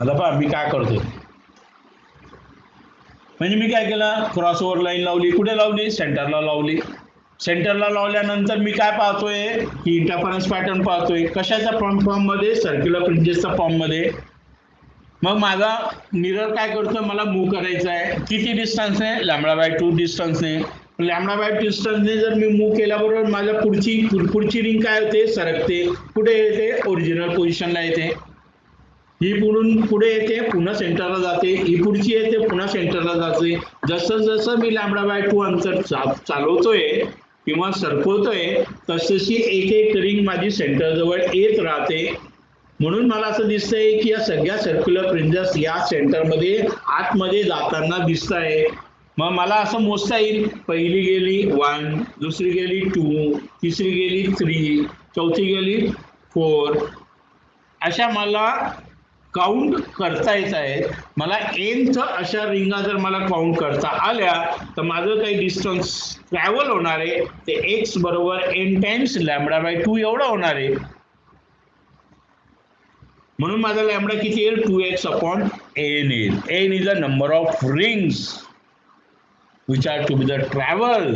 आता पहा मी काय करतोय, म्हणजे मी काय केलं, क्रॉसओव्हर लाईन लावली, कुठे लावली, सेंटरला लावली. सेंटरला लावल्यानंतर मी काय पाहतोय, की इंटरफरन्स पॅटर्न पाहतोय. कशाच्या फॉर्म मध्ये, सर्क्युलर फ्रिंजेसच्या फॉर्म मध्ये. मग माझा मिरर काय करतोय, मला मूव्ह करायचा आहे, किती डिस्टन्स आहे, लॅम्बडा बाय 2 डिस्टन्सने. लॅम्बडा बाय डिस्टन्सने जर मी मूव्ह केल्याबरोबर माझ्या पुढची रिंग काय होते, सरकते. कुठे येते, ओरिजिनल पोझिशनला येते. ही पुढे येते, पुन्हा सेंटरला जाते, ही पुढची येते, पुन्हा सेंटरला जाते. जसं जसं मी लॅम्बडा बाय 2 अंतर चालवतोय किंवा सरकवतोय तशी एक एक रिंग माझी सेंटर जवळ येत राहते. म्हणून मला असं दिसतंय की या सगळ्या सर्क्युलर फ्रिंजेस या सेंटरमध्ये आतमध्ये जाताना दिसत आहे. मग मला असं मोजता येईल, पहिली गेली 1, दुसरी गेली 2, तिसरी गेली 3, चौथी गेली 4. अशा मला काउंट करता येत आहे. मला nth अशा रिंगा जर मला काउंट करता आल्या तर माझं काही डिस्टन्स ट्रॅव्हल होणार आहे ते x बरोबर n टाइम्स लॅम्बडा बाय 2 एवढं होणार आहे. म्हणून माझा लॅम्बडा किती येईल, 2x अपॉन n येईल. n is the number of rings which are to be the travel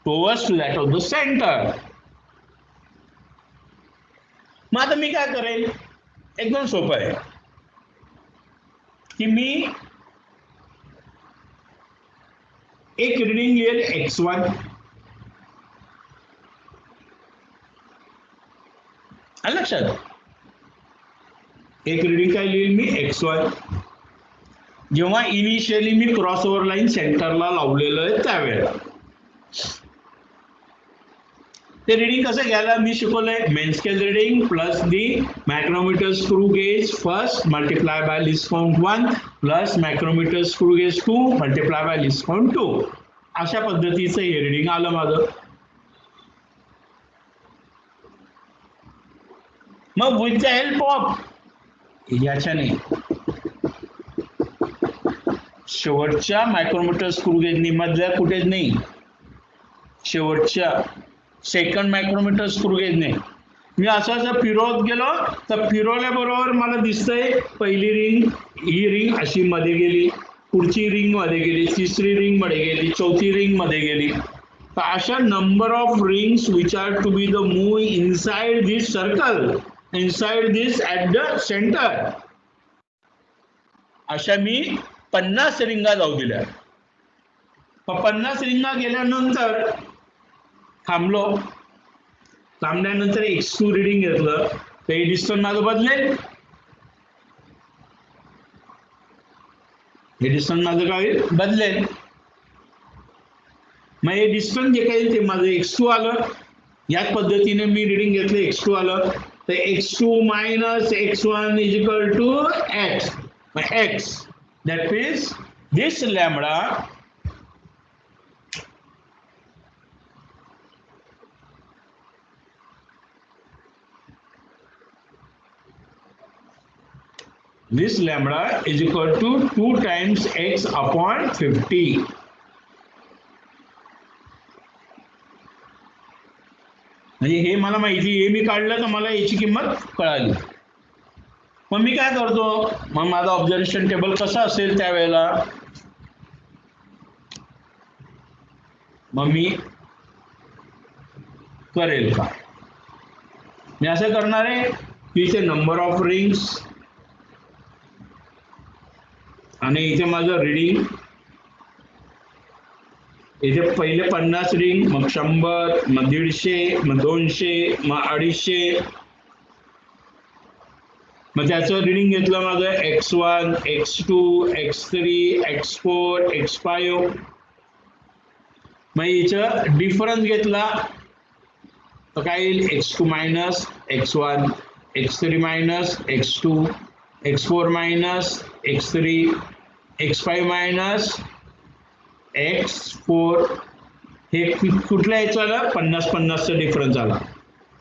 towards to that of the center. मग आता मी काय करेल, एकदम सोपं आहे की मी एक रिडिंग येईल x1, आलं लक्षात. एक रिडिंग काय लिहिल मी, x1. जेव्हा इनिशियली मी क्रॉसओव्हर लाईन सेंटरला लावलेलं आहे त्यावेळेला ते रिडिंग कसं घ्यायला मी शिकवलंय. Main scale reading plus the micrometer screw gauge first multiply by least count 1 plus micrometer screw gauge 2 multiply by least count 2. अशा पद्धतीचं हे रिडिंग आलं माझं. मग विथ द हेल्प ऑफ याच्याने शेवटच्या मायक्रोमीटर स्क्रू गेजनी, मधल्या कुठेच नाही, शेवटच्या सेकंड मायक्रोमीटर स्क्रू गेजने मी असं फिरवत गेलो तर फिरवल्याबरोबर मला दिसतंय पहिली रिंग, ही रिंग अशी मध्ये गेली, पुढची रिंग मध्ये गेली, तिसरी रिंग मध्ये गेली, चौथी रिंग मध्ये गेली. तर अशा number of rings which are to be the move inside this circle, inside this at the centre, अशा मी 50 रिंगा जाऊ दिल्या. 50 रिंगा गेल्यानंतर थांबलो. थांबल्यानंतर x2 रिडिंग घेतलं तर हे डिस्टन्स माझं बदलेल. हे डिस्टन्स माझं काय बदलेल. मग हे डिस्टन्स जे काही ते माझं x2 आलं. याच पद्धतीने मी रिडिंग घेतलं, x2 आलं तर x2 minus x1 is equal to x. x that means this lambda is equal to 2 times x upon 50. म्हणजे हे मला माहिती, हे मी काढलं तर मला याची किंमत कळाली. मग मी काय करतो, मग माझा ऑब्झर्वेशन टेबल कसा असेल त्यावेळेला, मग मी करेल का, मी असं करणार आहे की इथे नंबर ऑफ रिंग्स आणि इथे माझं रिडिंग, इथे पहिले 50 रिंग, मग 100, मग 150, मग 200, मग 250, मग त्याचं रिडिंग घेतलं माझं x1, x2, x3, x4, x5. मग याचं डिफरन्स घेतला तर काय येईल, x2 minus x1, x3 minus x2, x4 minus x3, x5 minus x4. हे कुठल्या याचं आलं, 50-50चा डिफरन्स आला,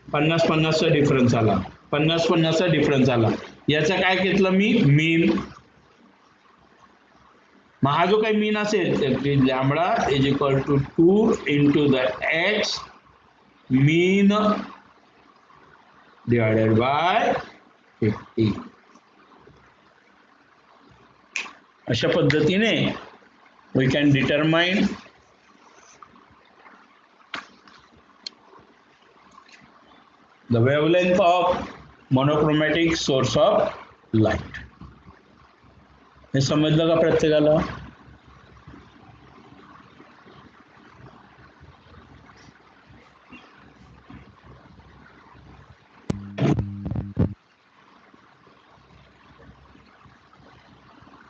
50-50चा डिफरन्स आला, 50-50चा डिफरन्स आला. याचा काय घेतलं मी, मीन. मग हा जो काही मीन असेल तर lambda is equal to 2 into the x mean divided by 50. अशा पद्धतीने we can determine the wavelength of monochromatic source of light. हे समजलं का प्रत्येकाला?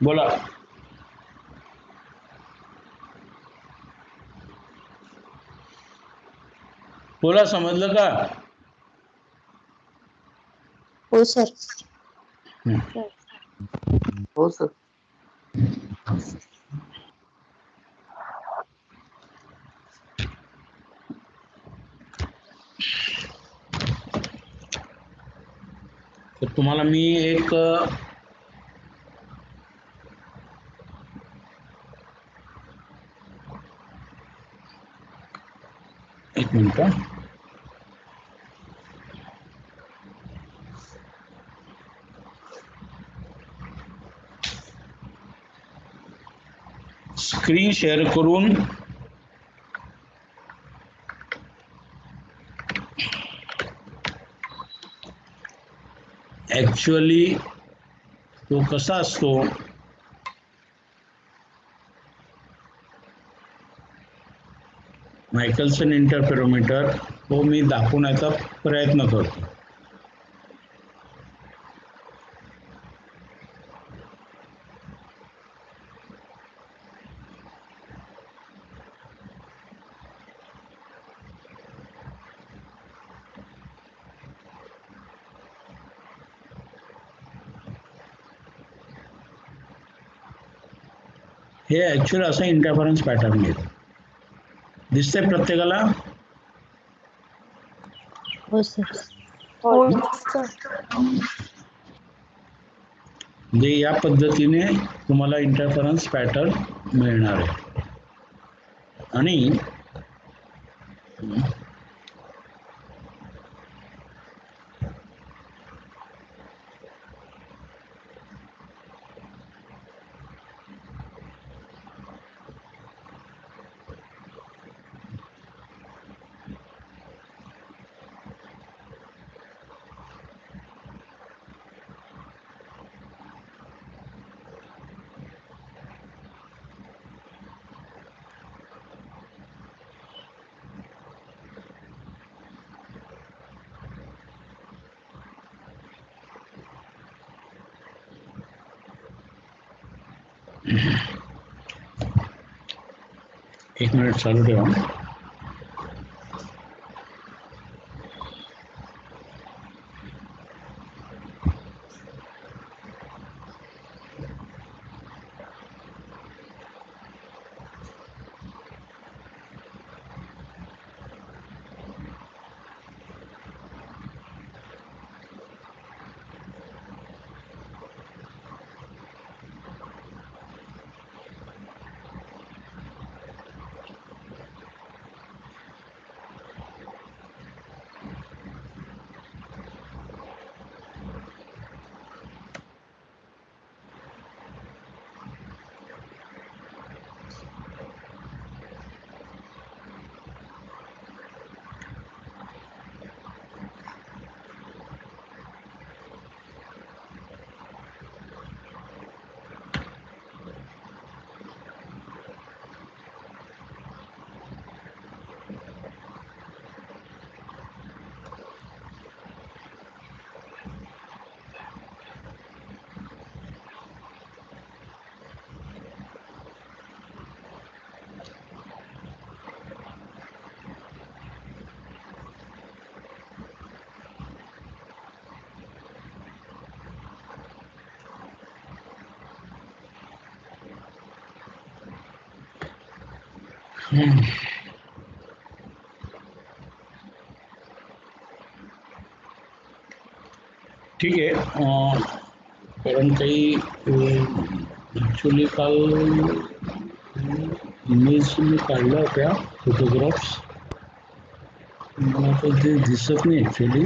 बोला. बोला, समजलं का? हो सर. हो सर. तर तुम्हाला मी एक मिनिट, स्क्रीन शेअर करून ऍक्च्युअली तो कसा असतो मायकलसन इंटरफेरोमीटर, तो मी दाखवण्याचा प्रयत्न करतो. हे ऍक्च्युअल असं इंटरफरन्स पॅटर्न आहे. दिसतंय प्रत्येकाला? हो सर. हो सर. म्हणजे या पद्धतीने तुम्हाला इंटरफरन्स पॅटर्न मिळणार आहे. आणि एक मिनिट चालू ठेवा. ठीक आहे. कारण काही ॲक्च्युली काल इमेज मी काढल्या होत्या फोटोग्राफ्स, मला तर ते दिसत नाही ॲक्च्युली.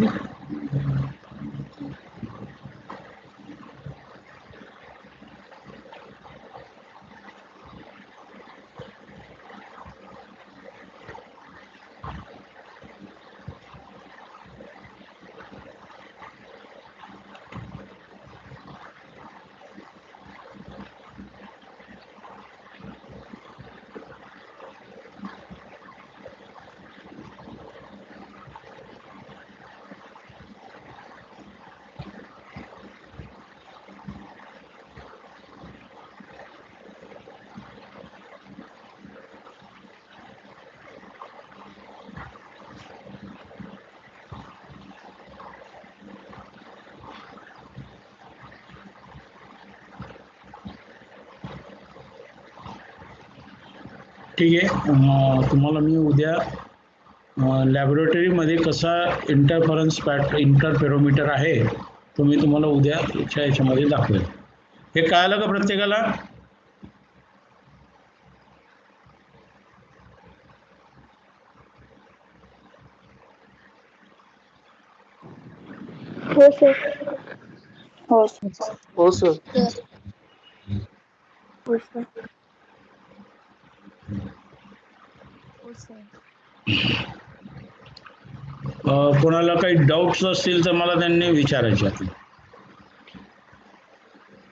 ठीक आहे. तुम्हाला मी उद्या लॅबोरेटरीमध्ये कसा इंटरफेरोमीटर आहे तो मी तुम्हाला उद्या याच्यामध्ये दाखवेल. हे कळालं का प्रत्येकाला? हो सर. हो सर. हो सर. हो सर. हो सर. कोणाला काही डाऊट्स असतील तर मला त्यांनी विचारायचे.